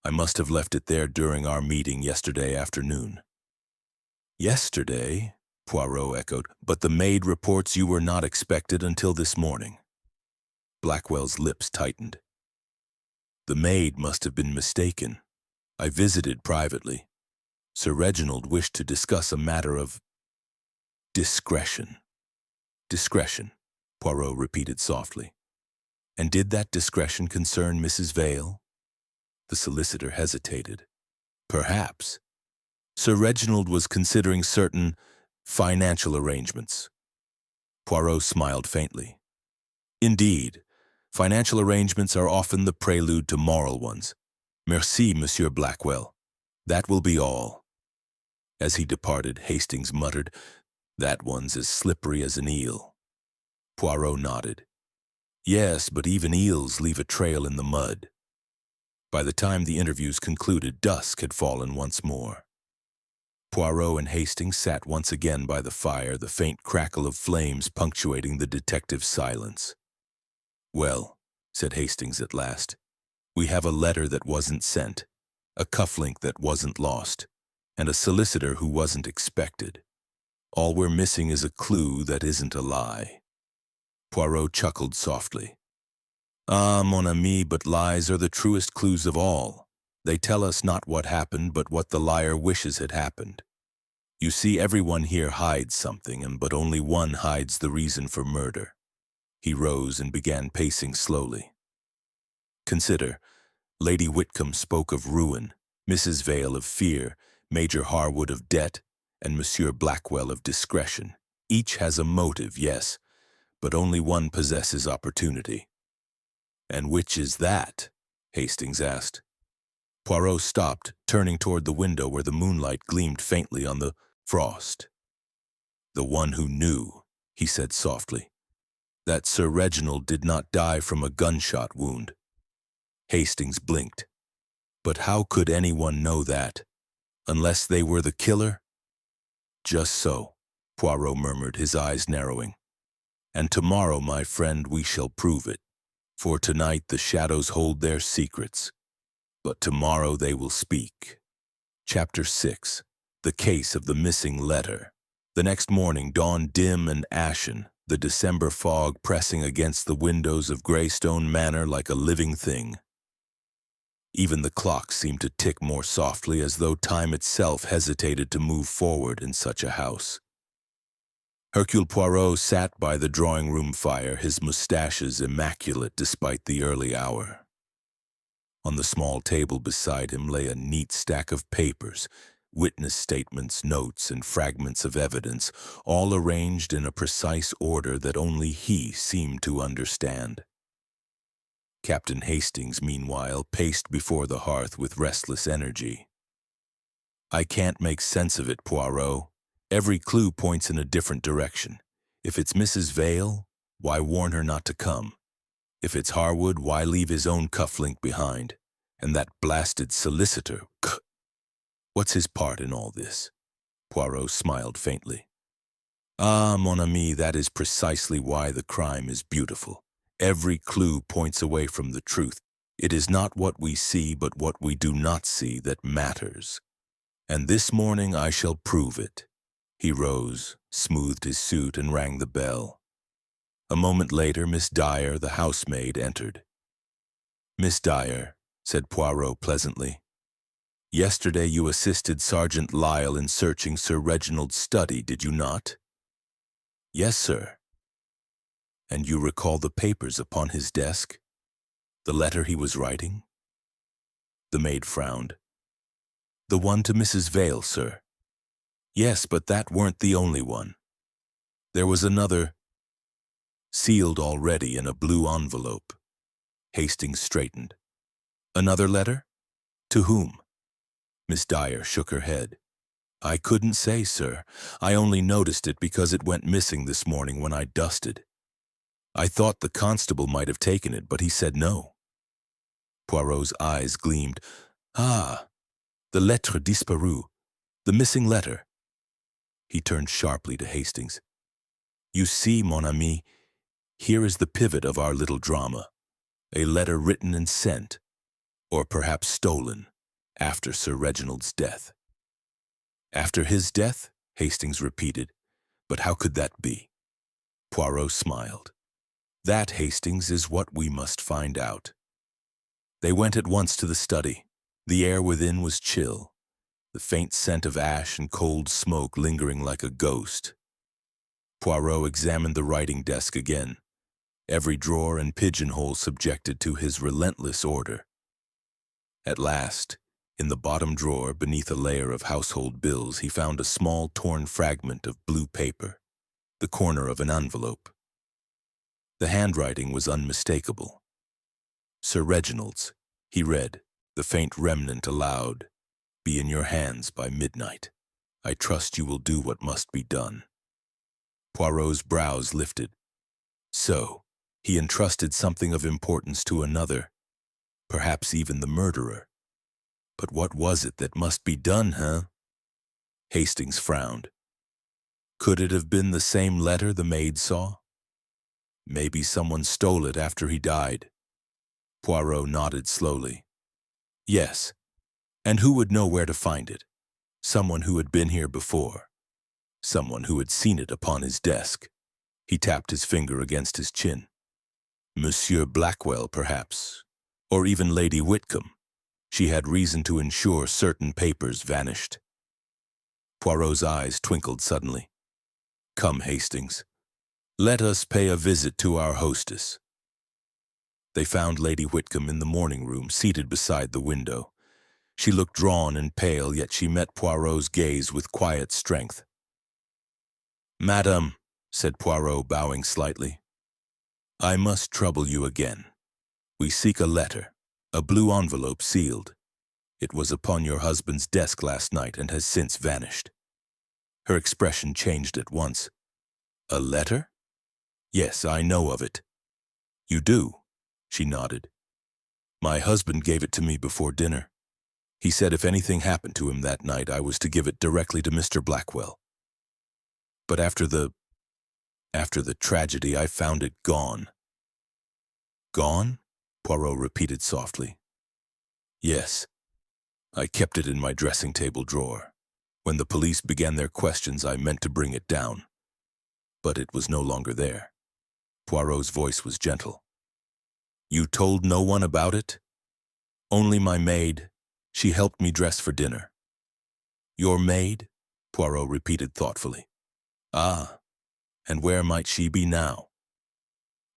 Speaker 1: I must have left it there during our meeting yesterday afternoon. Yesterday? Poirot echoed, but the maid reports you were not expected until this morning. Blackwell's lips tightened. The maid must have been mistaken. I visited privately. Sir Reginald wished to discuss a matter of discretion. Discretion, Poirot repeated softly. And did that discretion concern Mrs. Vale? The solicitor hesitated. Perhaps. Sir Reginald was considering certain financial arrangements. Poirot smiled faintly. Indeed, financial arrangements are often the prelude to moral ones. Merci, Monsieur Blackwell. That will be all. As he departed, Hastings muttered, That one's as slippery as an eel. Poirot nodded. Yes, but even eels leave a trail in the mud. By the time the interviews concluded, dusk had fallen once more. Poirot and Hastings sat once again by the fire, the faint crackle of flames punctuating the detective's silence. Well, said Hastings at last, we have a letter that wasn't sent, a cufflink that wasn't lost, and a solicitor who wasn't expected. All we're missing is a clue that isn't a lie. Poirot chuckled softly. Ah, mon ami, but lies are the truest clues of all. They tell us not what happened, but what the liar wishes had happened. You see, everyone here hides something, but only one hides the reason for murder. He rose and began pacing slowly. Consider, Lady Whitcomb spoke of ruin, Mrs. Vale of fear, Major Harwood of debt, and Monsieur Blackwell of discretion. Each has a motive, yes, but only one possesses opportunity. "And which is that?" Hastings asked. Poirot stopped, turning toward the window where the moonlight gleamed faintly on the frost. "The one who knew," he said softly, "that Sir Reginald did not die from a gunshot wound." Hastings blinked. But how could anyone know that, unless they were the killer? "Just so," Poirot murmured, his eyes narrowing. "And tomorrow, my friend, we shall prove it. For tonight the shadows hold their secrets, but tomorrow they will speak." Chapter 6. The Case of the Missing Letter. The next morning dawned dim and ashen, the December fog pressing against the windows of Greystone Manor like a living thing. Even the clock seemed to tick more softly, as though time itself hesitated to move forward in such a house. Hercule Poirot sat by the drawing-room fire, his mustaches immaculate despite the early hour. On the small table beside him lay a neat stack of papers, witness statements, notes, and fragments of evidence, all arranged in a precise order that only he seemed to understand. Captain Hastings, meanwhile, paced before the hearth with restless energy. "I can't make sense of it, Poirot. Every clue points in a different direction. If it's Mrs. Vale, why warn her not to come? If it's Harwood, why leave his own cufflink behind? And that blasted solicitor, what's his part in all this?" Poirot smiled faintly. "Ah, mon ami, that is precisely why the crime is beautiful. Every clue points away from the truth. It is not what we see, but what we do not see that matters. And this morning I shall prove it." He rose, smoothed his suit, and rang the bell. A moment later, Miss Dyer, the housemaid, entered. "Miss Dyer," said Poirot pleasantly, "yesterday you assisted Sergeant Lyle in searching Sir Reginald's study, did you not?" "Yes, sir." "And you recall the papers upon his desk? The letter he was writing?" The maid frowned. "The one to Mrs. Vale, sir." "Yes, but that weren't the only one. There was another, sealed already in a blue envelope." Hastings straightened. "Another letter? To whom?" Miss Dyer shook her head. "I couldn't say, sir. I only noticed it because it went missing this morning when I dusted. I thought the constable might have taken it, but he said no." Poirot's eyes gleamed. "Ah, the lettre disparue, the missing letter." He turned sharply to Hastings. "You see, mon ami, here is the pivot of our little drama. A letter written and sent, or perhaps stolen, after Sir Reginald's death." "After his death?" Hastings repeated. "But how could that be?" Poirot smiled. "That, Hastings, is what we must find out." They went at once to the study. The air within was chill, the faint scent of ash and cold smoke lingering like a ghost. Poirot examined the writing desk again, every drawer and pigeonhole subjected to his relentless order. At last, in the bottom drawer, beneath a layer of household bills, he found a small torn fragment of blue paper, the corner of an envelope. The handwriting was unmistakable. "Sir Reginald's," he read, the faint remnant aloud. "Be in your hands by midnight. I trust you will do what must be done." Poirot's brows lifted. So, he entrusted something of importance to another, perhaps even the murderer. But what was it that must be done, huh? Hastings frowned. Could it have been the same letter the maid saw? Maybe someone stole it after he died. Poirot nodded slowly. Yes, and who would know where to find it? Someone who had been here before. Someone who had seen it upon his desk. He tapped his finger against his chin. Monsieur Blackwell, perhaps, or even Lady Whitcomb. She had reason to ensure certain papers vanished. Poirot's eyes twinkled suddenly. Come, Hastings. Let us pay a visit to our hostess. They found Lady Whitcomb in the morning room, seated beside the window. She looked drawn and pale, yet she met Poirot's gaze with quiet strength. Madam, said Poirot, bowing slightly. "I must trouble you again. We seek a letter, a blue envelope sealed. It was upon your husband's desk last night and has since vanished." Her expression changed at once. "A letter?" "Yes, I know of it." "You do?" She nodded. "My husband gave it to me before dinner. He said if anything happened to him that night, I was to give it directly to Mr. Blackwell. But after the tragedy, I found it gone." "Gone?" Poirot repeated softly. "Yes. I kept it in my dressing table drawer. When the police began their questions, I meant to bring it down. But it was no longer there." Poirot's voice was gentle. "You told no one about it?" "Only my maid. She helped me dress for dinner." "Your maid?" Poirot repeated thoughtfully. "Ah, and where might she be now?"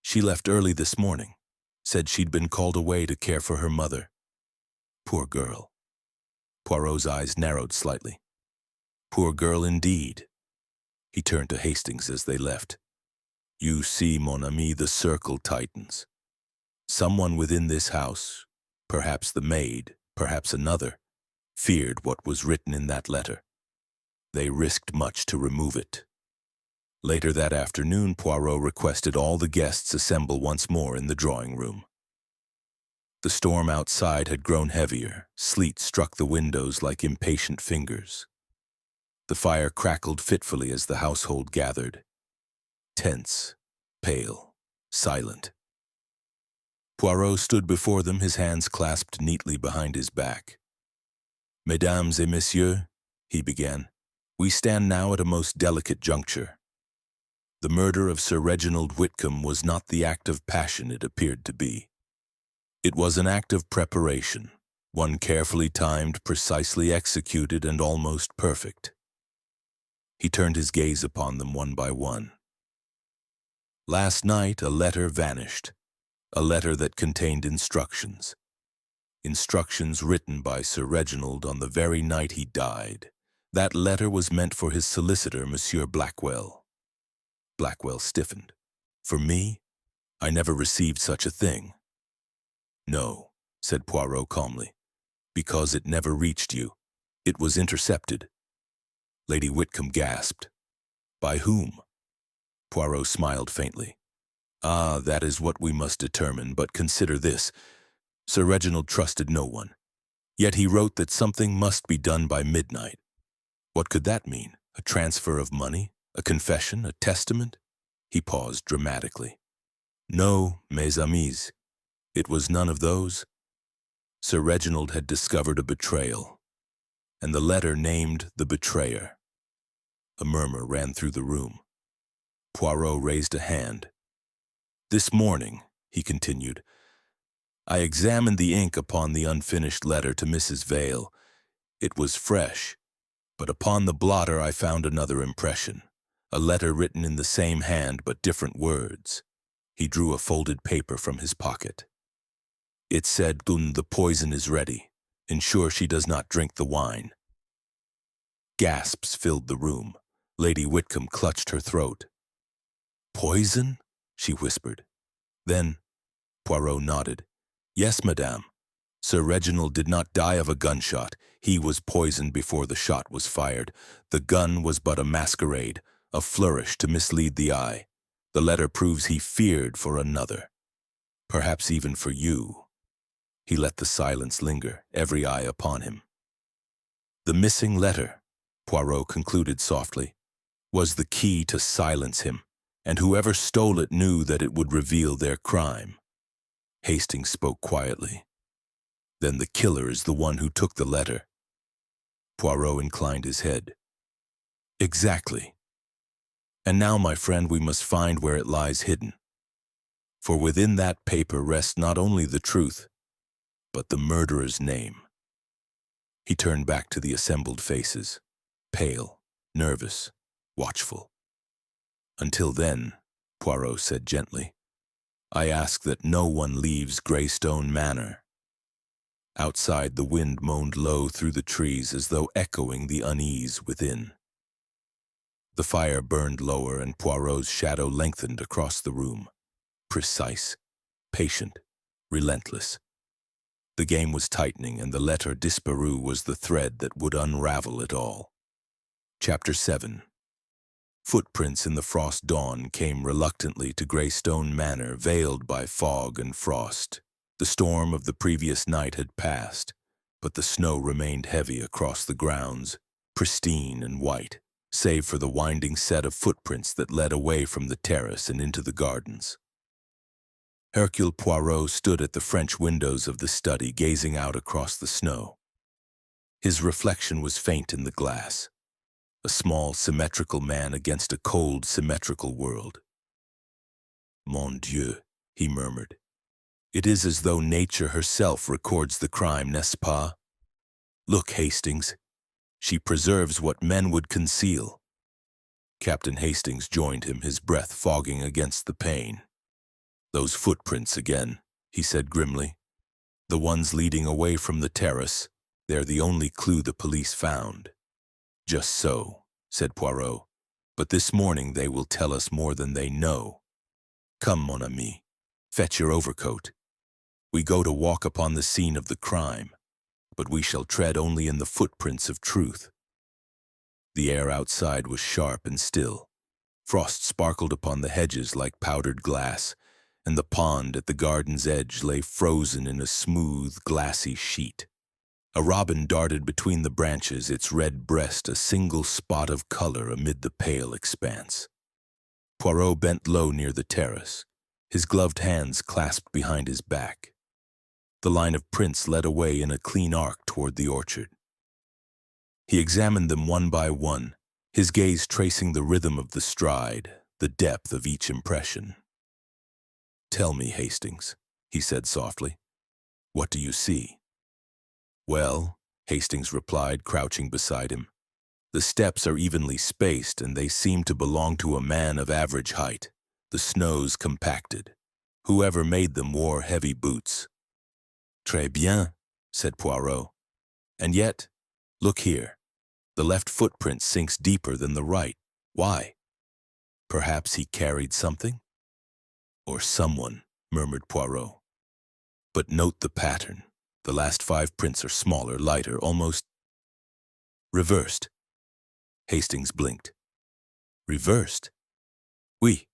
Speaker 1: "She left early this morning. Said she'd been called away to care for her mother." "Poor girl." Poirot's eyes narrowed slightly. "Poor girl indeed." He turned to Hastings as they left. "You see, mon ami, the circle tightens. Someone within this house, perhaps the maid, perhaps another, feared what was written in that letter. They risked much to remove it." Later that afternoon, Poirot requested all the guests assemble once more in the drawing room. The storm outside had grown heavier. Sleet struck the windows like impatient fingers. The fire crackled fitfully as the household gathered. Tense, pale, silent. Poirot stood before them, his hands clasped neatly behind his back. "Mesdames et messieurs," he began, "we stand now at a most delicate juncture. The murder of Sir Reginald Whitcomb was not the act of passion it appeared to be. It was an act of preparation, one carefully timed, precisely executed, and almost perfect." He turned his gaze upon them one by one. "Last night a letter vanished, a letter that contained instructions. Instructions written by Sir Reginald on the very night he died. That letter was meant for his solicitor, Monsieur Blackwell." Blackwell stiffened. "For me? I never received such a thing." "No," said Poirot calmly, "because it never reached you. It was intercepted." Lady Whitcomb gasped. "By whom?" Poirot smiled faintly. "Ah, that is what we must determine, but consider this. Sir Reginald trusted no one. Yet he wrote that something must be done by midnight. What could that mean? A transfer of money? A confession? A testament?" He paused dramatically. "No, mes amis. It was none of those. Sir Reginald had discovered a betrayal, and the letter named the betrayer." A murmur ran through the room. Poirot raised a hand. "This morning," he continued, "I examined the ink upon the unfinished letter to Mrs. Vale. It was fresh, but upon the blotter I found another impression, a letter written in the same hand but different words." He drew a folded paper from his pocket. "It said, 'The poison is ready. Ensure she does not drink the wine.'" Gasps filled the room. Lady Whitcomb clutched her throat. "Poison?" she whispered. Then Poirot nodded. "Yes, madame. Sir Reginald did not die of a gunshot. He was poisoned before the shot was fired. The gun was but a masquerade, a flourish to mislead the eye. The letter proves he feared for another. Perhaps even for you." He let the silence linger, every eye upon him. "The missing letter," Poirot concluded softly, "was the key to silence him, and whoever stole it knew that it would reveal their crime." Hastings spoke quietly. "Then the killer is the one who took the letter." Poirot inclined his head. "Exactly. And now, my friend, we must find where it lies hidden. For within that paper rests not only the truth, but the murderer's name." He turned back to the assembled faces, pale, nervous, watchful. "Until then," Poirot said gently, "I ask that no one leaves Greystone Manor." Outside, the wind moaned low through the trees as though echoing the unease within. The fire burned lower and Poirot's shadow lengthened across the room. Precise, patient, relentless. The game was tightening and the letter disparu was the thread that would unravel it all. Chapter 7. Footprints in the frost dawn came reluctantly to Greystone Manor, veiled by fog and frost. The storm of the previous night had passed, but the snow remained heavy across the grounds, pristine and white, save for the winding set of footprints that led away from the terrace and into the gardens. Hercule Poirot stood at the French windows of the study, gazing out across the snow. His reflection was faint in the glass, a small, symmetrical man against a cold, symmetrical world. Mon Dieu, he murmured. It is as though nature herself records the crime, n'est-ce pas? Look, Hastings. She preserves what men would conceal. Captain Hastings joined him, his breath fogging against the pane. Those footprints again, he said grimly. The ones leading away from the terrace, they're the only clue the police found. Just so, said Poirot, but this morning they will tell us more than they know. Come, mon ami, fetch your overcoat. We go to walk upon the scene of the crime, but we shall tread only in the footprints of truth. The air outside was sharp and still. Frost sparkled upon the hedges like powdered glass, and the pond at the garden's edge lay frozen in a smooth, glassy sheet. A robin darted between the branches, its red breast a single spot of color amid the pale expanse. Poirot bent low near the terrace, his gloved hands clasped behind his back. The line of prints led away in a clean arc toward the orchard. He examined them one by one, his gaze tracing the rhythm of the stride, the depth of each impression. Tell me, Hastings, he said softly, what do you see? Well, Hastings replied, crouching beside him, the steps are evenly spaced and they seem to belong to a man of average height, the snows compacted. Whoever made them wore heavy boots. Très bien, said Poirot. And yet, look here, the left footprint sinks deeper than the right. Why? Perhaps he carried something? Or someone, murmured Poirot. But note the pattern. The last 5 prints are smaller, lighter, almost reversed. Hastings blinked. Reversed? Oui.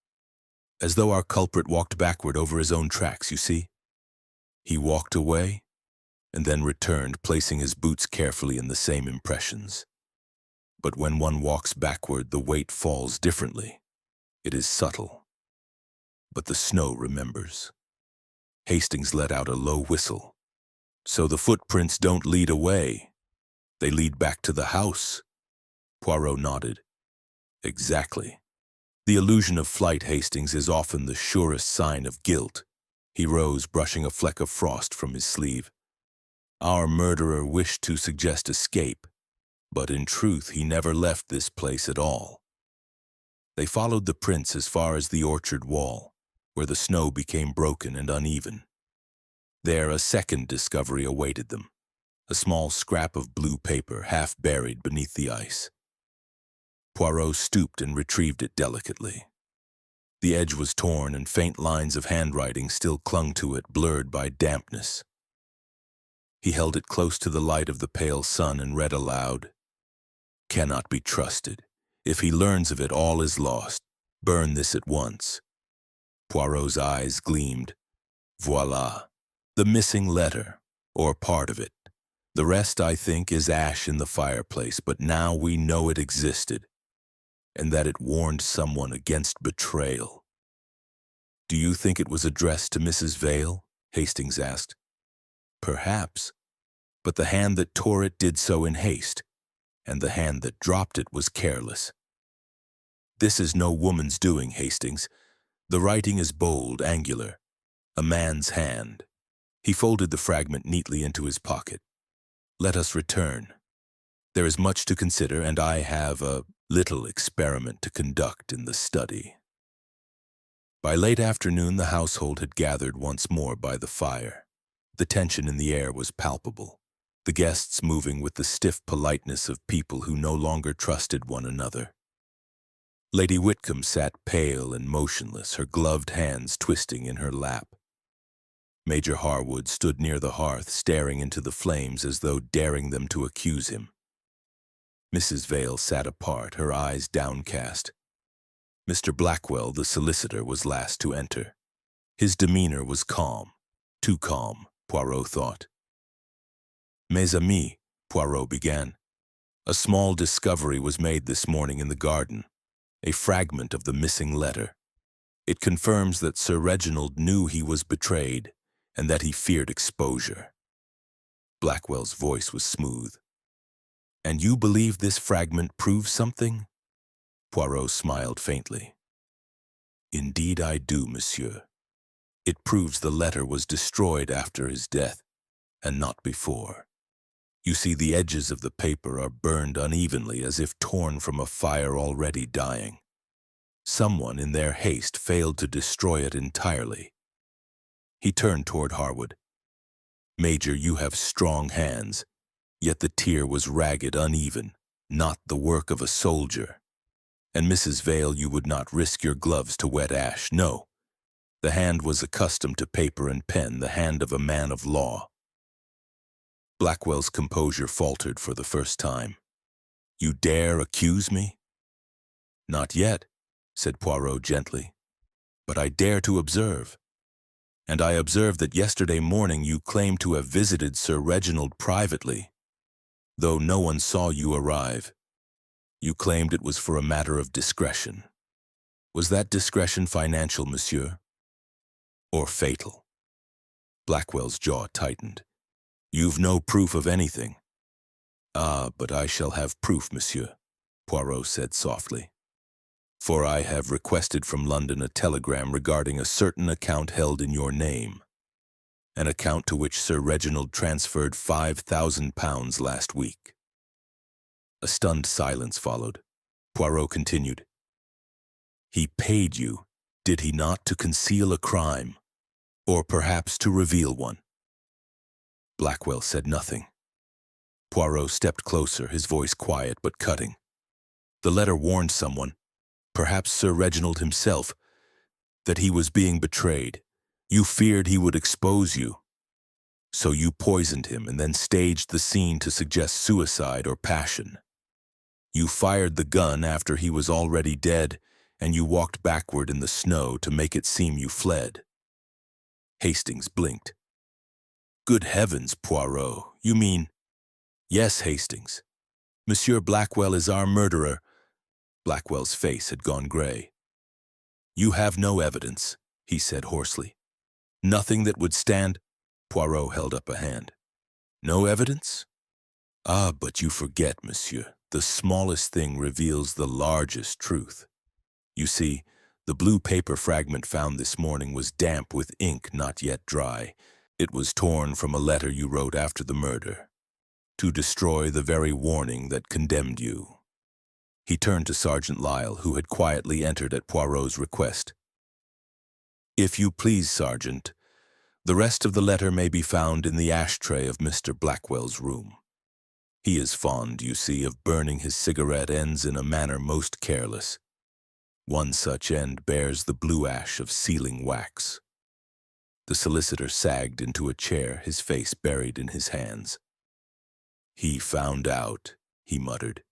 Speaker 1: As though our culprit walked backward over his own tracks, you see? He walked away, and then returned, placing his boots carefully in the same impressions. But when one walks backward, the weight falls differently. It is subtle. But the snow remembers. Hastings let out a low whistle. So the footprints don't lead away. They lead back to the house. Poirot nodded. Exactly. The illusion of flight, Hastings, is often the surest sign of guilt. He rose, brushing a fleck of frost from his sleeve. Our murderer wished to suggest escape, but in truth he never left this place at all. They followed the prints as far as the orchard wall, where the snow became broken and uneven. There a second discovery awaited them, a small scrap of blue paper half buried beneath the ice. Poirot stooped and retrieved it delicately. The edge was torn and faint lines of handwriting still clung to it, blurred by dampness. He held it close to the light of the pale sun and read aloud, "Cannot be trusted. If he learns of it, all is lost. Burn this at once." Poirot's eyes gleamed. Voila, the missing letter, or part of it. The rest, I think, is ash in the fireplace, but now we know it existed, and that it warned someone against betrayal. Do you think it was addressed to Mrs. Vale? Hastings asked. Perhaps, but the hand that tore it did so in haste, and the hand that dropped it was careless. This is no woman's doing, Hastings. The writing is bold, angular, a man's hand. He folded the fragment neatly into his pocket. Let us return. There is much to consider, and I have a little experiment to conduct in the study. By late afternoon, the household had gathered once more by the fire. The tension in the air was palpable, the guests moving with the stiff politeness of people who no longer trusted one another. Lady Whitcomb sat pale and motionless, her gloved hands twisting in her lap. Major Harwood stood near the hearth, staring into the flames as though daring them to accuse him. Mrs. Vale sat apart, her eyes downcast. Mr. Blackwell, the solicitor, was last to enter. His demeanor was calm, too calm, Poirot thought. "Mes amis," Poirot began, "a small discovery was made this morning in the garden, a fragment of the missing letter. It confirms that Sir Reginald knew he was betrayed and that he feared exposure." Blackwell's voice was smooth. "And you believe this fragment proves something?" Poirot smiled faintly. "Indeed I do, monsieur. It proves the letter was destroyed after his death, and not before. You see, the edges of the paper are burned unevenly as if torn from a fire already dying. Someone in their haste failed to destroy it entirely." He turned toward Harwood. "Major, you have strong hands, yet the tear was ragged, uneven, not the work of a soldier. And Mrs. Vale, you would not risk your gloves to wet ash. No, the hand was accustomed to paper and pen, the hand of a man of law." Blackwell's composure faltered for the first time. "You dare accuse me?" "Not yet," said Poirot gently, "but I dare to observe. And I observe that yesterday morning you claimed to have visited Sir Reginald privately, though no one saw you arrive. You claimed it was for a matter of discretion. Was that discretion financial, monsieur? Or fatal?" Blackwell's jaw tightened. "You've no proof of anything." "Ah, but I shall have proof, monsieur," Poirot said softly. "For I have requested from London a telegram regarding a certain account held in your name, an account to which Sir Reginald transferred £5,000 last week." A stunned silence followed. Poirot continued. "He paid you, did he not, to conceal a crime, or perhaps to reveal one?" Blackwell said nothing. Poirot stepped closer, his voice quiet but cutting. "The letter warned someone, perhaps Sir Reginald himself, that he was being betrayed. You feared he would expose you. So you poisoned him and then staged the scene to suggest suicide or passion. You fired the gun after he was already dead, and you walked backward in the snow to make it seem you fled." Hastings blinked. "Good heavens, Poirot, you mean—" "Yes, Hastings. Monsieur Blackwell is our murderer." Blackwell's face had gone gray. "You have no evidence," he said hoarsely. "Nothing that would stand—" Poirot held up a hand. "No evidence? Ah, but you forget, monsieur. The smallest thing reveals the largest truth. You see, the blue paper fragment found this morning was damp with ink not yet dry. It was torn from a letter you wrote after the murder, to destroy the very warning that condemned you." He turned to Sergeant Lyle, who had quietly entered at Poirot's request. "If you please, Sergeant, the rest of the letter may be found in the ashtray of Mr. Blackwell's room. He is fond, you see, of burning his cigarette ends in a manner most careless. One such end bears the blue ash of sealing wax." The solicitor sagged into a chair, his face buried in his hands. "He found out," he muttered.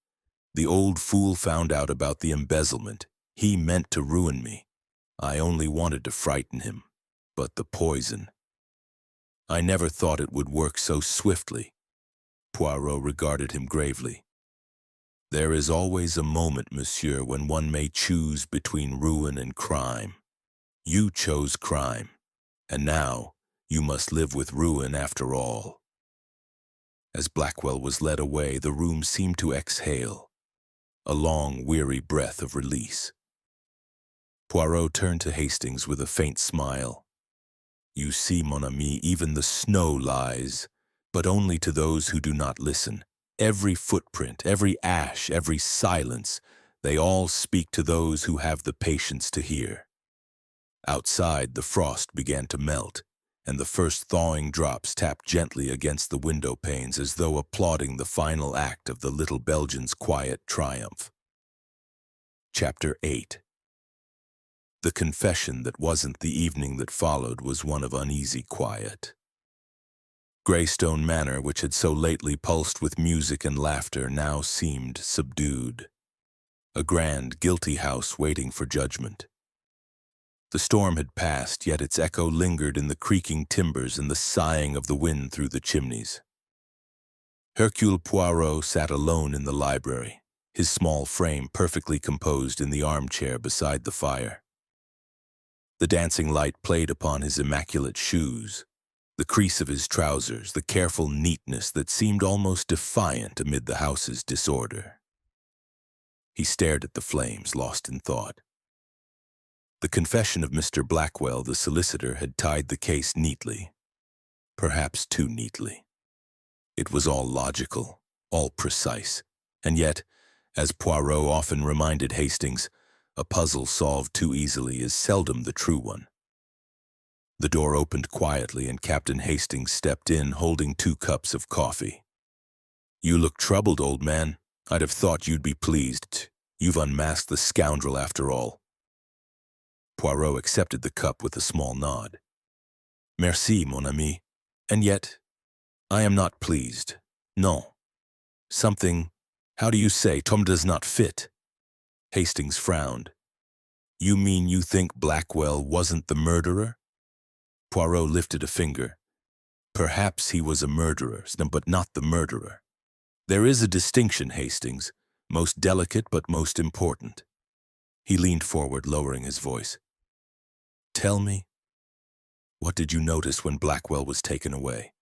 Speaker 1: "The old fool found out about the embezzlement. He meant to ruin me. I only wanted to frighten him. But the poison. I never thought it would work so swiftly." Poirot regarded him gravely. "There is always a moment, monsieur, when one may choose between ruin and crime. You chose crime, and now you must live with ruin after all." As Blackwell was led away, the room seemed to exhale, a long, weary breath of release. Poirot turned to Hastings with a faint smile. "You see, mon ami, even the snow lies, but only to those who do not listen. Every footprint, every ash, every silence, they all speak to those who have the patience to hear." Outside, the frost began to melt, and the first thawing drops tapped gently against the window panes as though applauding the final act of the little Belgian's quiet triumph. Chapter 8. The confession that wasn't the evening that followed was one of uneasy quiet. Greystone Manor, which had so lately pulsed with music and laughter, now seemed subdued. A grand, guilty house waiting for judgment. The storm had passed, yet its echo lingered in the creaking timbers and the sighing of the wind through the chimneys. Hercule Poirot sat alone in the library, his small frame perfectly composed in the armchair beside the fire. The dancing light played upon his immaculate shoes, the crease of his trousers, the careful neatness that seemed almost defiant amid the house's disorder. He stared at the flames, lost in thought. The confession of Mr. Blackwell, the solicitor, had tied the case neatly, perhaps too neatly. It was all logical, all precise, and yet, as Poirot often reminded Hastings, a puzzle solved too easily is seldom the true one. The door opened quietly and Captain Hastings stepped in, holding 2 cups of coffee. "You look troubled, old man. I'd have thought you'd be pleased. You've unmasked the scoundrel after all." Poirot accepted the cup with a small nod. "Merci, mon ami. And yet, I am not pleased. No. Something, how do you say, Tom does not fit." Hastings frowned. "You mean you think Blackwell wasn't the murderer?" Poirot lifted a finger. "Perhaps he was a murderer, but not the murderer. There is a distinction, Hastings, most delicate but most important." He leaned forward, lowering his voice. "Tell me, what did you notice when Blackwell was taken away?"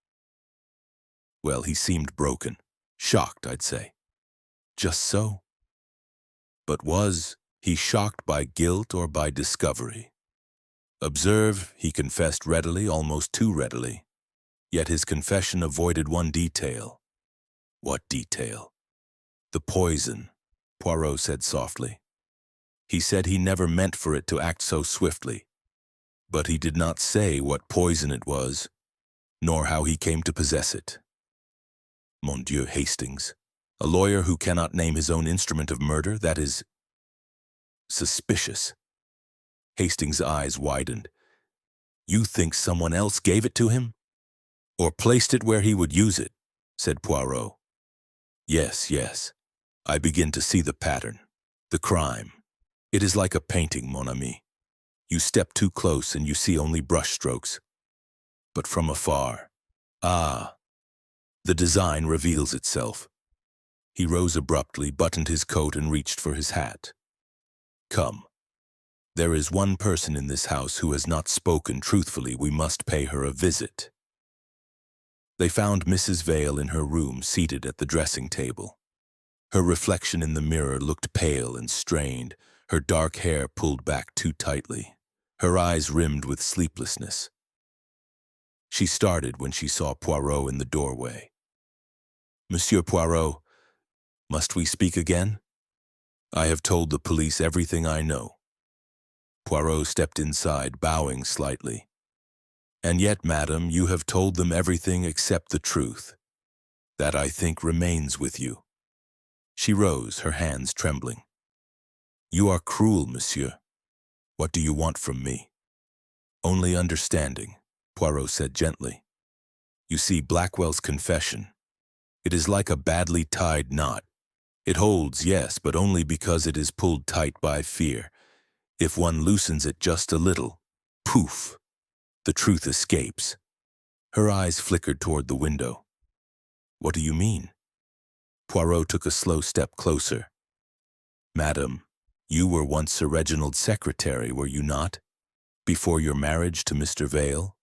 Speaker 1: "Well, he seemed broken. Shocked, I'd say." "Just so? But was he shocked by guilt or by discovery? Observe, he confessed readily, almost too readily. Yet his confession avoided one detail." "What detail?" "The poison," Poirot said softly. "He said he never meant for it to act so swiftly. But he did not say what poison it was, nor how he came to possess it." Mon Dieu, Hastings. A lawyer who cannot name his own instrument of murder, that is suspicious. Hastings' eyes widened. "You think someone else gave it to him? Or placed it where he would use it?" said Poirot. Yes. I begin to see the pattern, the crime. It is like a painting, mon ami. You step too close and you see only brushstrokes. But from afar, the design reveals itself." He rose abruptly, buttoned his coat, and reached for his hat. "Come. There is one person in this house who has not spoken truthfully. We must pay her a visit." They found Mrs. Vale in her room, seated at the dressing table. Her reflection in the mirror looked pale and strained, her dark hair pulled back too tightly, her eyes rimmed with sleeplessness. She started when she saw Poirot in the doorway. "Monsieur Poirot, must we speak again? I have told the police everything I know." Poirot stepped inside, bowing slightly. "And yet, madam, you have told them everything except the truth. That, I think, remains with you." She rose, her hands trembling. "You are cruel, monsieur. What do you want from me?" "Only understanding," Poirot said gently. "You see, Blackwell's confession. It is like a badly tied knot. It holds, yes, but only because it is pulled tight by fear. If one loosens it just a little, poof, the truth escapes." Her eyes flickered toward the window. "What do you mean?" Poirot took a slow step closer. "Madam, you were once Sir Reginald's secretary, were you not? Before your marriage to Mr. Vale?"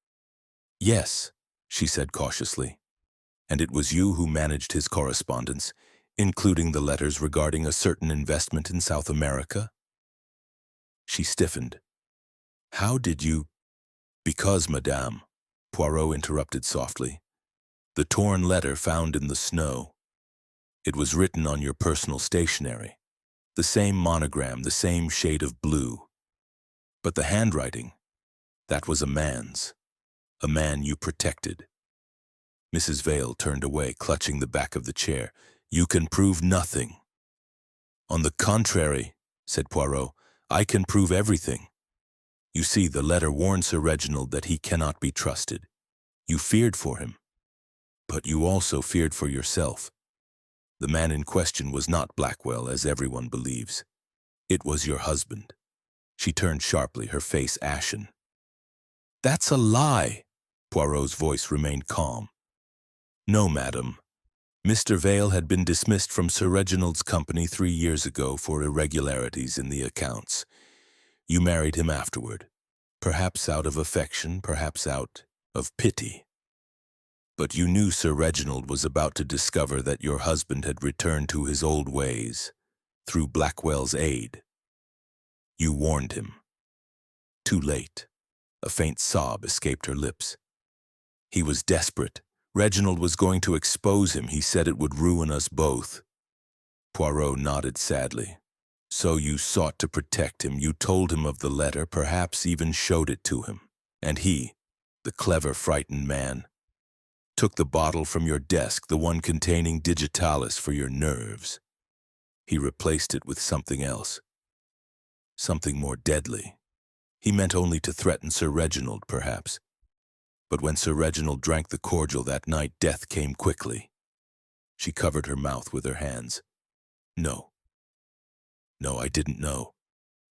Speaker 1: "Yes," she said cautiously. "And it was you who managed his correspondence, including the letters regarding a certain investment in South America?" She stiffened. "How did you—" "Because, madame," Poirot interrupted softly, "the torn letter found in the snow. It was written on your personal stationery. The same monogram, the same shade of blue. But the handwriting, that was a man's. A man you protected." Mrs. Vale turned away, clutching the back of the chair. "You can prove nothing." "On the contrary," said Poirot. "I can prove everything. You see, the letter warned Sir Reginald that he cannot be trusted. You feared for him, but you also feared for yourself. The man in question was not Blackwell, as everyone believes. It was your husband." She turned sharply, her face ashen. "That's a lie." Poirot's voice remained calm. "No, madam. Mr. Vale had been dismissed from Sir Reginald's company 3 years ago for irregularities in the accounts. You married him afterward, perhaps out of affection, perhaps out of pity. But you knew Sir Reginald was about to discover that your husband had returned to his old ways through Blackwell's aid. You warned him. Too late. A faint sob escaped her lips. He was desperate. Reginald was going to expose him. He said it would ruin us both." Poirot nodded sadly. "So you sought to protect him. You told him of the letter, perhaps even showed it to him. And he, the clever, frightened man, took the bottle from your desk, the one containing digitalis for your nerves. He replaced it with something else. Something more deadly. He meant only to threaten Sir Reginald, perhaps. But when Sir Reginald drank the cordial that night, death came quickly." She covered her mouth with her hands. No, I didn't know."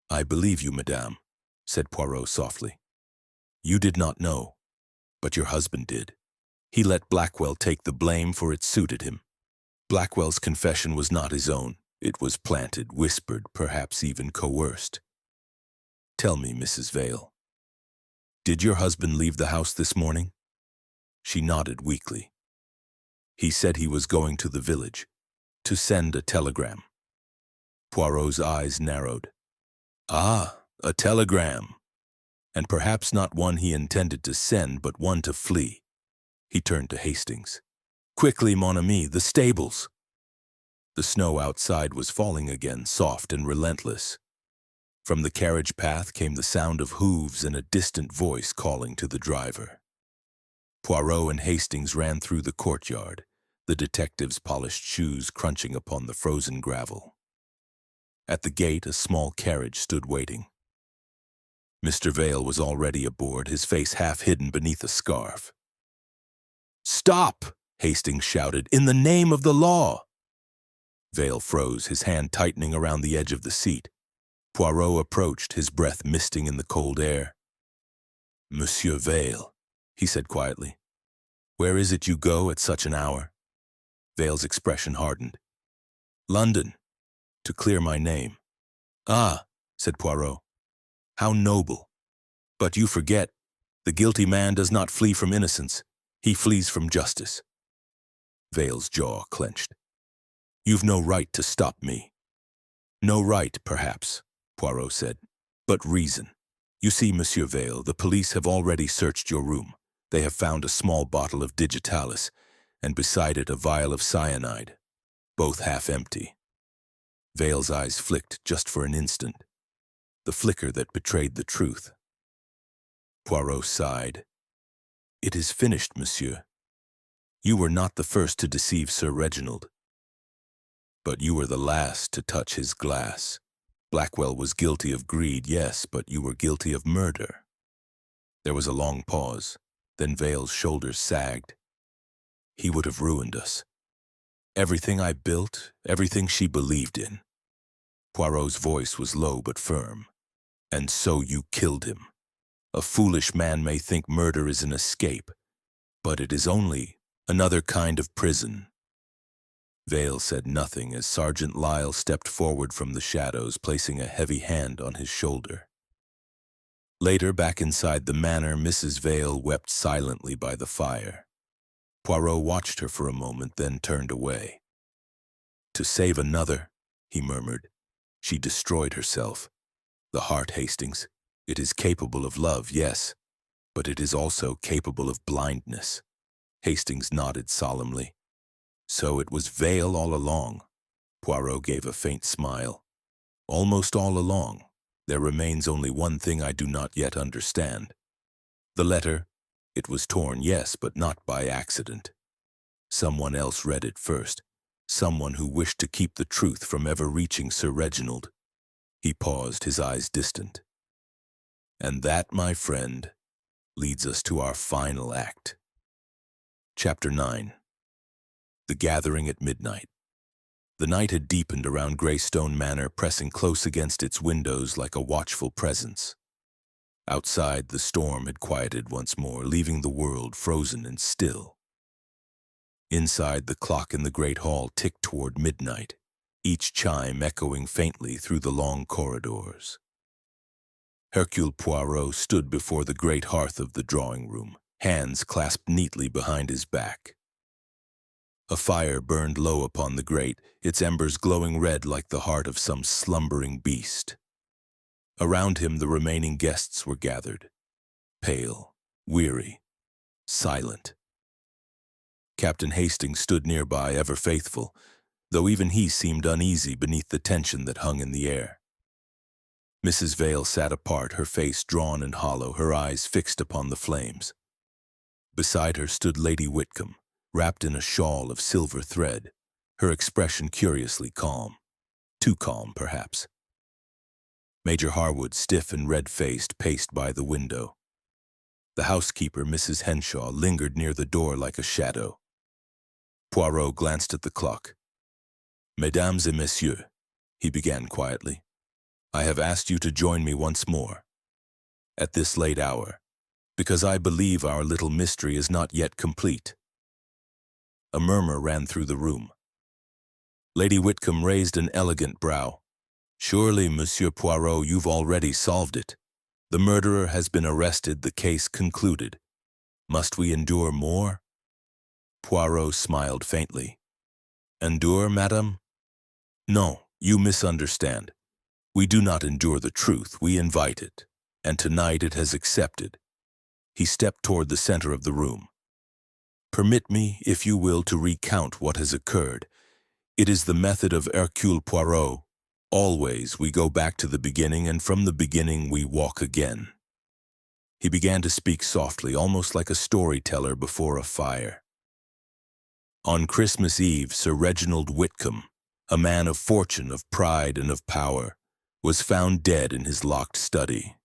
Speaker 1: "I believe you, madame," said Poirot softly. "You did not know, but your husband did. He let Blackwell take the blame, for it suited him. Blackwell's confession was not his own. It was planted, whispered, perhaps even coerced. Tell me, Mrs. Vale, did your husband leave the house this morning?" She nodded weakly. "He said he was going to the village, to send a telegram." Poirot's eyes narrowed. "Ah, a telegram. And perhaps not one he intended to send, but one to flee." He turned to Hastings. "Quickly, mon ami, the stables!" The snow outside was falling again, soft and relentless. From the carriage path came the sound of hooves and a distant voice calling to the driver. Poirot and Hastings ran through the courtyard, the detective's polished shoes crunching upon the frozen gravel. At the gate, a small carriage stood waiting. Mr. Vale was already aboard, his face half hidden beneath a scarf. "Stop!" Hastings shouted. "In the name of the law!" Vale froze, his hand tightening around the edge of the seat. Poirot approached, his breath misting in the cold air. "Monsieur Vale," he said quietly, "where is it you go at such an hour?" Vale's expression hardened. "London, to clear my name." "Ah," said Poirot, "how noble. But you forget, the guilty man does not flee from innocence. He flees from justice." Vale's jaw clenched. "You've no right to stop me." "No right, perhaps," Poirot said, "but reason. You see, Monsieur Vale, the police have already searched your room. They have found a small bottle of digitalis, and beside it a vial of cyanide, both half empty." Vale's eyes flicked just for an instant, the flicker that betrayed the truth. Poirot sighed. "It is finished, monsieur. You were not the first to deceive Sir Reginald, but you were the last to touch his glass. Blackwell was guilty of greed, yes, but you were guilty of murder." There was a long pause, then Vale's shoulders sagged. "He would have ruined us. Everything I built, everything she believed in." Poirot's voice was low but firm. "And so you killed him. A foolish man may think murder is an escape, but it is only another kind of prison." Vale said nothing as Sergeant Lyle stepped forward from the shadows, placing a heavy hand on his shoulder. Later, back inside the manor, Mrs. Vale wept silently by the fire. Poirot watched her for a moment, then turned away. "To save another," he murmured. "She destroyed herself. The heart, Hastings. It is capable of love, yes, but it is also capable of blindness." Hastings nodded solemnly. "So it was Vale all along." Poirot gave a faint smile. "Almost all along. There remains only one thing I do not yet understand. The letter, it was torn, yes, but not by accident. Someone else read it first. Someone who wished to keep the truth from ever reaching Sir Reginald. He paused, his eyes distant. And that, my friend, leads us to our final act. Chapter 9. The Gathering at Midnight. The night had deepened around Greystone Manor, pressing close against its windows like a watchful presence. Outside, the storm had quieted once more, leaving the world frozen and still. Inside, the clock in the great hall ticked toward midnight, each chime echoing faintly through the long corridors. Hercule Poirot stood before the great hearth of the drawing room, hands clasped neatly behind his back. A fire burned low upon the grate, its embers glowing red like the heart of some slumbering beast. Around him the remaining guests were gathered, pale, weary, silent. Captain Hastings stood nearby, ever faithful, though even he seemed uneasy beneath the tension that hung in the air. Mrs. Vale sat apart, her face drawn and hollow, her eyes fixed upon the flames. Beside her stood Lady Whitcomb, wrapped in a shawl of silver thread, her expression curiously calm. Too calm, perhaps. Major Harwood, stiff and red-faced, paced by the window. The housekeeper, Mrs. Henshaw, lingered near the door like a shadow. Poirot glanced at the clock. "Mesdames et messieurs," he began quietly, "I have asked you to join me once more, at this late hour, because I believe our little mystery is not yet complete." A murmur ran through the room. Lady Whitcomb raised an elegant brow. "Surely, Monsieur Poirot, you've already solved it. The murderer has been arrested, the case concluded. Must we endure more?" Poirot smiled faintly. "Endure, madame? No, you misunderstand. We do not endure the truth, we invite it, and tonight it has accepted." He stepped toward the center of the room. "Permit me, if you will, to recount what has occurred. It is the method of Hercule Poirot. Always we go back to the beginning, and from the beginning we walk again." He began to speak softly, almost like a storyteller before a fire. On Christmas Eve, Sir Reginald Whitcomb, a man of fortune, of pride, and of power, was found dead in his locked study.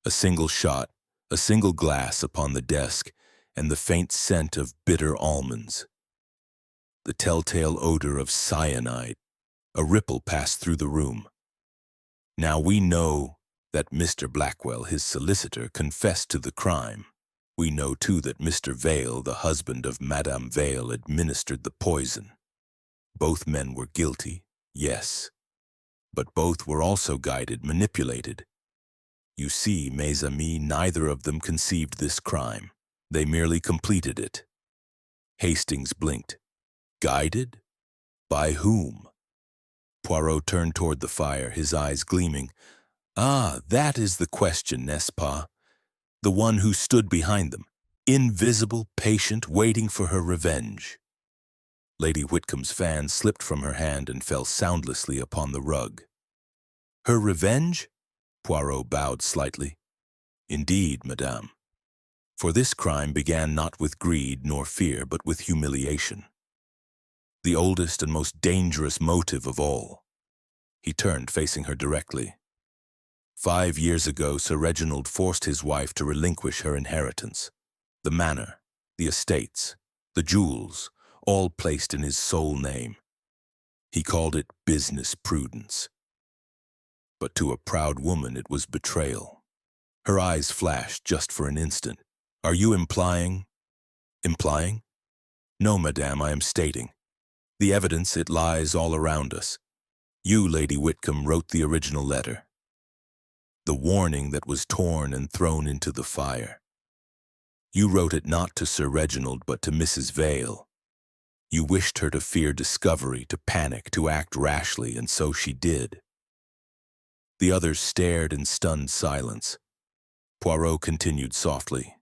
Speaker 1: A single shot, a single glass upon the desk, and the faint scent of bitter almonds. The telltale odor of cyanide. A ripple passed through the room. Now we know that Mr. Blackwell, his solicitor, confessed to the crime. We know, too, that Mr. Vale, the husband of Madame Vale, administered the poison. Both men were guilty, yes, but both were also guided, manipulated. You see, mes amis, neither of them conceived this crime. They merely completed it. Hastings blinked. Guided? By whom? Poirot turned toward the fire, his eyes gleaming. "Ah, that is the question, n'est-ce pas? The one who stood behind them, invisible, patient, waiting for her revenge." Lady Whitcomb's fan slipped from her hand and fell soundlessly upon the rug. "Her revenge?" Poirot bowed slightly. "Indeed, madame. For this crime began not with greed nor fear, but with humiliation. The oldest and most dangerous motive of all." He turned, facing her directly. 5 years ago, Sir Reginald forced his wife to relinquish her inheritance. The manor, the estates, the jewels, all placed in his sole name. He called it business prudence. But to a proud woman it was betrayal. Her eyes flashed just for an instant. "Are you implying?" "Implying? No, madame, I am stating. The evidence, it lies all around us. You, Lady Whitcomb, wrote the original letter. The warning that was torn and thrown into the fire. You wrote it not to Sir Reginald, but to Mrs. Vale. You wished her to fear discovery, to panic, to act rashly, and so she did." The others stared in stunned silence. Poirot continued softly.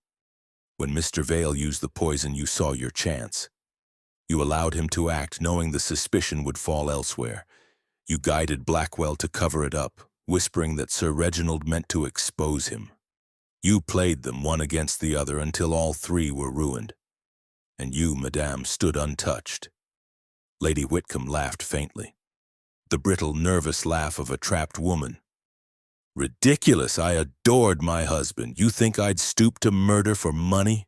Speaker 1: "When Mr. Vale used the poison, you saw your chance. You allowed him to act, knowing the suspicion would fall elsewhere. You guided Blackwell to cover it up, whispering that Sir Reginald meant to expose him. You played them one against the other until all three were ruined. And you, madame, stood untouched." Lady Whitcomb laughed faintly. the brittle, nervous laugh of a trapped woman. Ridiculous! I adored my husband. You think I'd stoop to murder for money?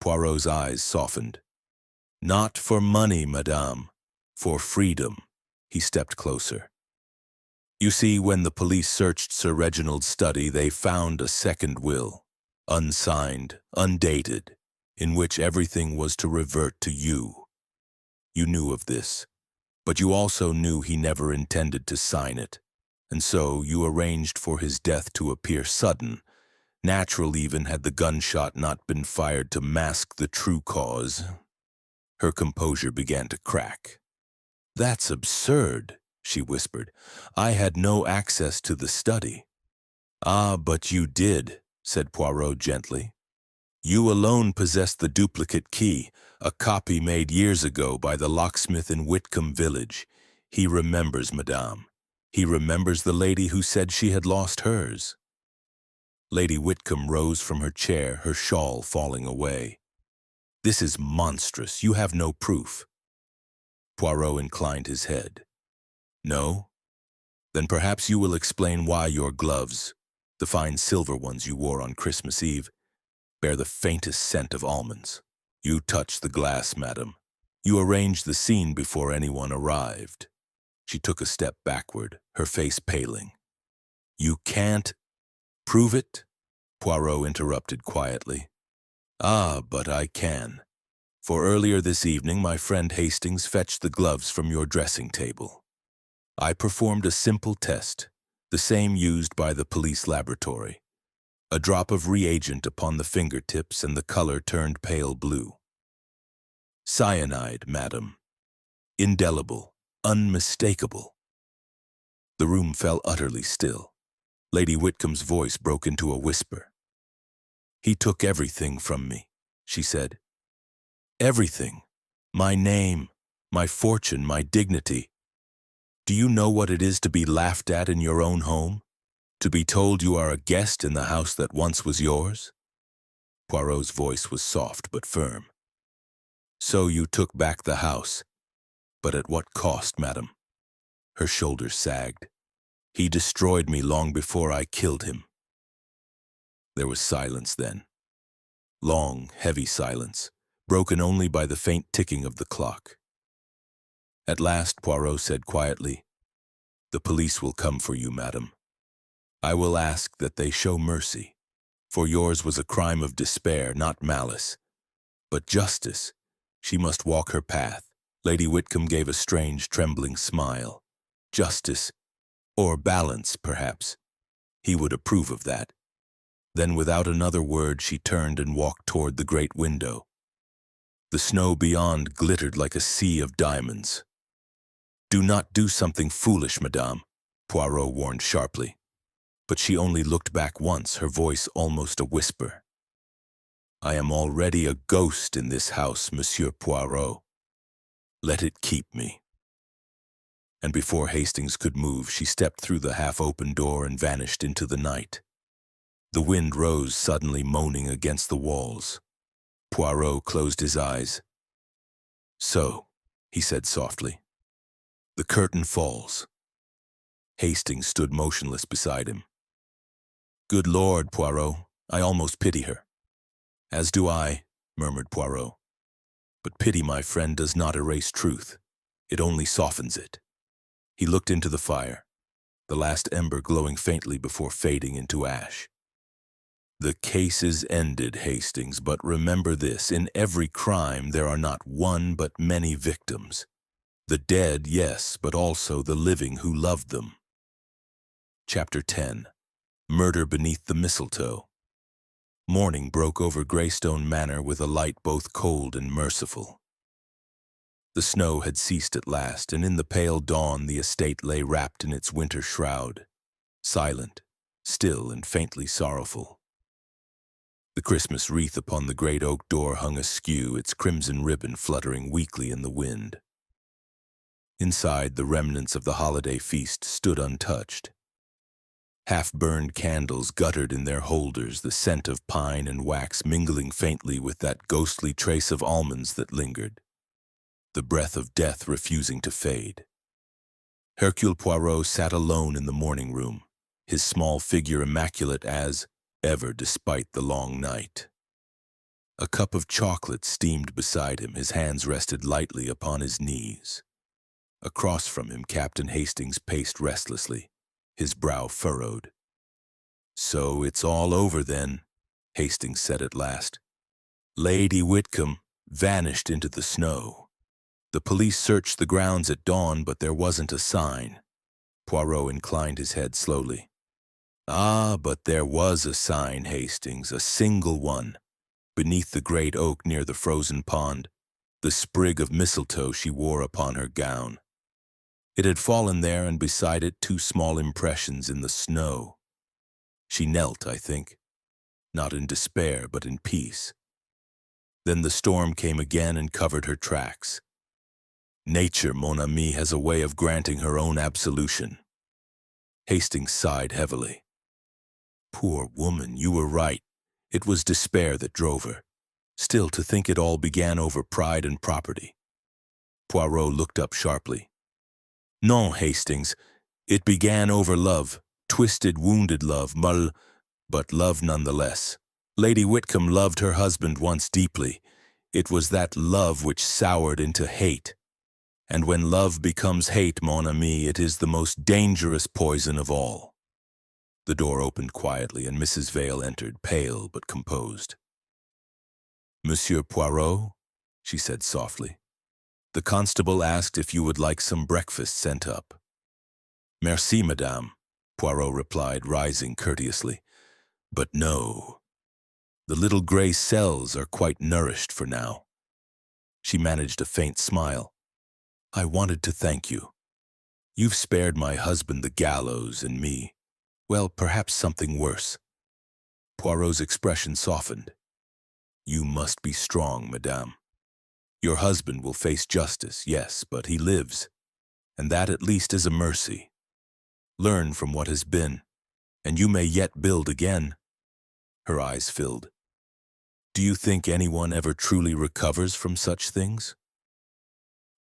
Speaker 1: Poirot's eyes softened. Not for money, madame. For freedom. He stepped closer. You see, when the police searched Sir Reginald's study, they found a second will, unsigned, undated, in which everything was to revert to you. You knew of this, but you also knew he never intended to sign it, and so you arranged for his death to appear sudden, natural even had the gunshot not been fired to mask the true cause. Her composure began to crack. That's absurd, she whispered. I had no access to the study. Ah, but you did, said Poirot gently. You alone possessed the duplicate key, a copy made years ago by the locksmith in Whitcomb Village. He remembers, madame. He remembers the lady who said she had lost hers. Lady Whitcomb rose from her chair, her shawl falling away. This is monstrous. You have no proof. Poirot inclined his head. No? Then perhaps you will explain why your gloves, the fine silver ones you wore on Christmas Eve, bear the faintest scent of almonds. You touched the glass, madam. You arranged the scene before anyone arrived. She took a step backward, her face paling. You can't prove it? Poirot interrupted quietly. Ah, but I can. For earlier this evening, my friend Hastings fetched the gloves from your dressing table. I performed a simple test, the same used by the police laboratory. A drop of reagent upon the fingertips and the color turned pale blue. Cyanide, madam. Indelible, unmistakable. The room fell utterly still. Lady Whitcomb's voice broke into a whisper. He took everything from me, she said. Everything. My name, my fortune, my dignity. Do you know what it is to be laughed at in your own home? To be told you are a guest in the house that once was yours? Poirot's voice was soft but firm. So you took back the house. But at what cost, madam? Her shoulders sagged. He destroyed me long before I killed him. There was silence then. Long, heavy silence, broken only by the faint ticking of the clock. At last, Poirot said quietly, "The police will come for you, madam. I will ask that they show mercy, for yours was a crime of despair, not malice. But justice, she must walk her path." Lady Whitcomb gave a strange, trembling smile. Justice, or balance, perhaps. He would approve of that. Then, without another word, she turned and walked toward the great window. The snow beyond glittered like a sea of diamonds. "Do not do something foolish, madame," Poirot warned sharply. But she only looked back once, her voice almost a whisper. "I am already a ghost in this house, Monsieur Poirot. Let it keep me." And before Hastings could move, she stepped through the half-open door and vanished into the night. The wind rose suddenly, moaning against the walls. Poirot closed his eyes. "So," he said softly, "the curtain falls." Hastings stood motionless beside him. "Good Lord, Poirot, I almost pity her." "As do I," murmured Poirot. "But pity, my friend, does not erase truth. It only softens it." He looked into the fire, the last ember glowing faintly before fading into ash. "The case is ended, Hastings, but remember this, in every crime there are not one but many victims. The dead, yes, but also the living who loved them." Chapter 10. Murder Beneath the Mistletoe. Morning broke over Greystone Manor with a light both cold and merciful. The snow had ceased at last, and in the pale dawn the estate lay wrapped in its winter shroud, silent, still, and faintly sorrowful. The Christmas wreath upon the great oak door hung askew, its crimson ribbon fluttering weakly in the wind. Inside, the remnants of the holiday feast stood untouched. Half-burned candles guttered in their holders, the scent of pine and wax mingling faintly with that ghostly trace of almonds that lingered, the breath of death refusing to fade. Hercule Poirot sat alone in the morning room, his small figure immaculate as ever despite the long night. A cup of chocolate steamed beside him, his hands rested lightly upon his knees. Across from him, Captain Hastings paced restlessly, his brow furrowed. "So it's all over then," Hastings said at last. "Lady Whitcomb vanished into the snow. The police searched the grounds at dawn, but there wasn't a sign." Poirot inclined his head slowly. "Ah, but there was a sign, Hastings, a single one. Beneath the great oak near the frozen pond, the sprig of mistletoe she wore upon her gown. It had fallen there, and beside it 2 small impressions in the snow. She knelt, I think, not in despair, but in peace. Then the storm came again and covered her tracks. Nature, mon ami, has a way of granting her own absolution." Hastings sighed heavily. "Poor woman, you were right. It was despair that drove her. Still, to think it all began over pride and property." Poirot looked up sharply. "Non, Hastings, it began over love, twisted, wounded love, but love nonetheless. Lady Whitcomb loved her husband once deeply. It was that love which soured into hate. And when love becomes hate, mon ami, it is the most dangerous poison of all." The door opened quietly, and Mrs. Vale entered, pale but composed. "Monsieur Poirot," she said softly, "the constable asked if you would like some breakfast sent up." "Merci, madame," Poirot replied, rising courteously. "But no. The little gray cells are quite nourished for now." She managed a faint smile. "I wanted to thank you. You've spared my husband the gallows and me, well, perhaps something worse." Poirot's expression softened. "You must be strong, madame. Your husband will face justice, yes, but he lives, and that at least is a mercy. Learn from what has been, and you may yet build again." Her eyes filled. "Do you think anyone ever truly recovers from such things?"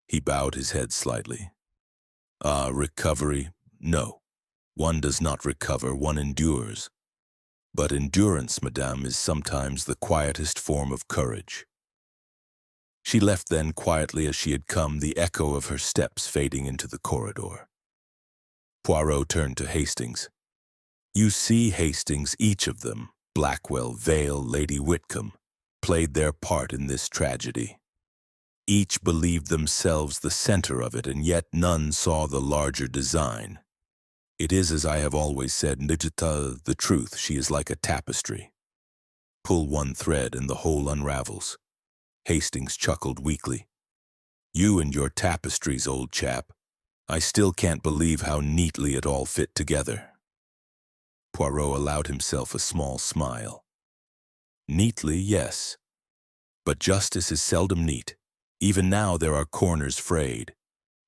Speaker 1: He bowed his head slightly. "Ah, recovery? No. One does not recover, one endures. But endurance, madame, is sometimes the quietest form of courage." She left then quietly as she had come, the echo of her steps fading into the corridor. Poirot turned to Hastings. "You see, Hastings, each of them, Blackwell, Vale, Lady Whitcomb, played their part in this tragedy. Each believed themselves the center of it, and yet none saw the larger design. It is, as I have always said, the truth. She is like a tapestry. Pull one thread and the whole unravels." Hastings chuckled weakly. "You and your tapestries, old chap. I still can't believe how neatly it all fit together." Poirot allowed himself a small smile. "Neatly, yes. But justice is seldom neat. Even now there are corners frayed.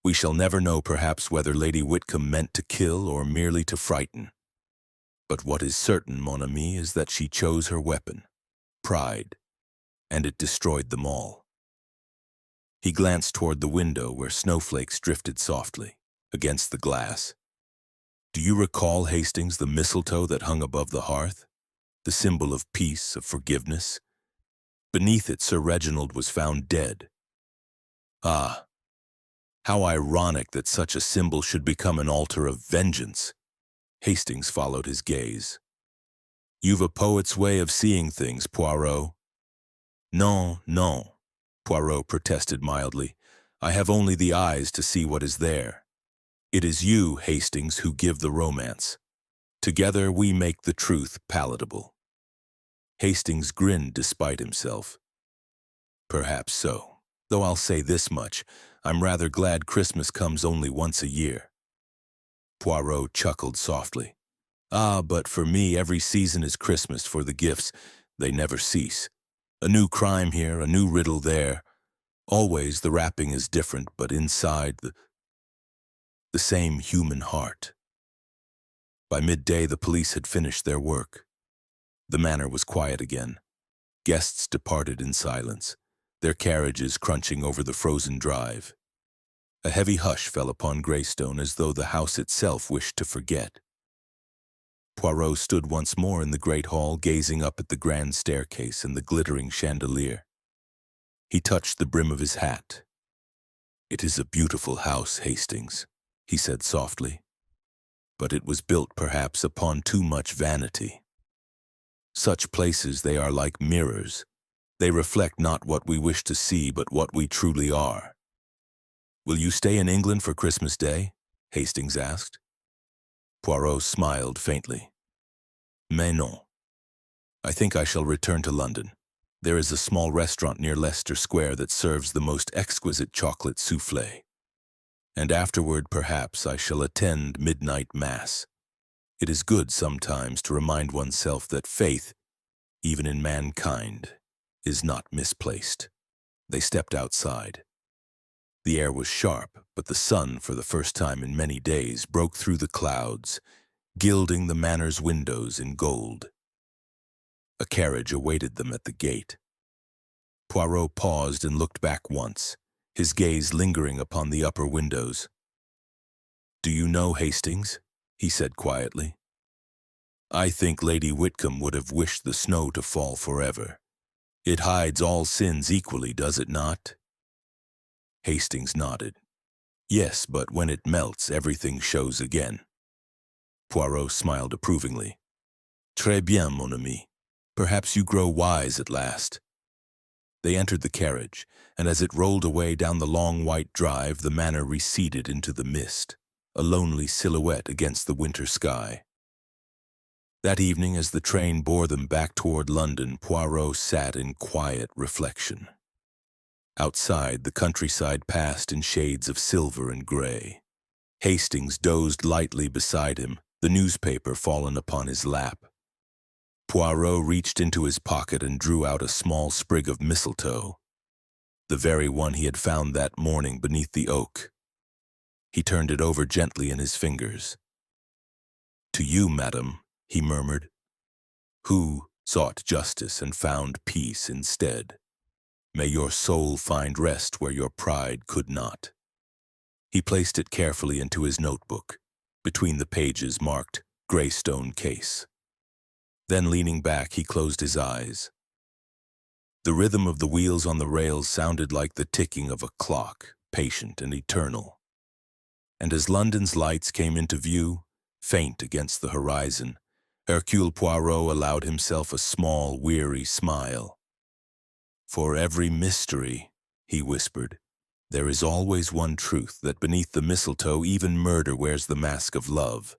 Speaker 1: We shall never know, perhaps, whether Lady Whitcomb meant to kill or merely to frighten. But what is certain, mon ami, is that she chose her weapon, pride, and it destroyed them all." He glanced toward the window where snowflakes drifted softly against the glass. "Do you recall, Hastings, the mistletoe that hung above the hearth? The symbol of peace, of forgiveness? Beneath it, Sir Reginald was found dead. Ah, how ironic that such a symbol should become an altar of vengeance." Hastings followed his gaze. "You've a poet's way of seeing things, Poirot." "Non, non," Poirot protested mildly. "I have only the eyes to see what is there. It is you, Hastings, who give the romance. Together we make the truth palatable." Hastings grinned despite himself. "Perhaps so, though I'll say this much. I'm rather glad Christmas comes only once a year." Poirot chuckled softly. "Ah, but for me every season is Christmas, for the gifts, they never cease. A new crime here, a new riddle there. Always the wrapping is different, but inside the same human heart." By midday the police had finished their work. The manor was quiet again. Guests departed in silence, their carriages crunching over the frozen drive. A heavy hush fell upon Greystone as though the house itself wished to forget. Poirot stood once more in the great hall, gazing up at the grand staircase and the glittering chandelier. He touched the brim of his hat. "It is a beautiful house, Hastings," he said softly. "But it was built perhaps upon too much vanity. Such places, they are like mirrors. They reflect not what we wish to see, but what we truly are." "Will you stay in England for Christmas Day?" Hastings asked. Poirot smiled faintly. "Mais non. I think I shall return to London. There is a small restaurant near Leicester Square that serves the most exquisite chocolate soufflé. And afterward, perhaps, I shall attend midnight mass. It is good sometimes to remind oneself that faith, even in mankind, is not misplaced." They stepped outside. The air was sharp, but the sun, for the first time in many days, broke through the clouds, gilding the manor's windows in gold. A carriage awaited them at the gate. Poirot paused and looked back once, his gaze lingering upon the upper windows. "Do you know, Hastings?" he said quietly. "I think Lady Whitcomb would have wished the snow to fall forever. It hides all sins equally, does it not?" Hastings nodded. "Yes, but when it melts, everything shows again." Poirot smiled approvingly. "Très bien, mon ami. Perhaps you grow wise at last." They entered the carriage, and as it rolled away down the long white drive, the manor receded into the mist, a lonely silhouette against the winter sky. That evening, as the train bore them back toward London, Poirot sat in quiet reflection. Outside, the countryside passed in shades of silver and gray. Hastings dozed lightly beside him, the newspaper fallen upon his lap. Poirot reached into his pocket and drew out a small sprig of mistletoe, the very one he had found that morning beneath the oak. He turned it over gently in his fingers. "To you, madam," he murmured, "who sought justice and found peace instead. May your soul find rest where your pride could not." He placed it carefully into his notebook, between the pages marked Greystone Case. Then, leaning back, he closed his eyes. The rhythm of the wheels on the rails sounded like the ticking of a clock, patient and eternal. And as London's lights came into view, faint against the horizon, Hercule Poirot allowed himself a small, weary smile. "For every mystery," he whispered, "there is always one truth, that beneath the mistletoe even murder wears the mask of love."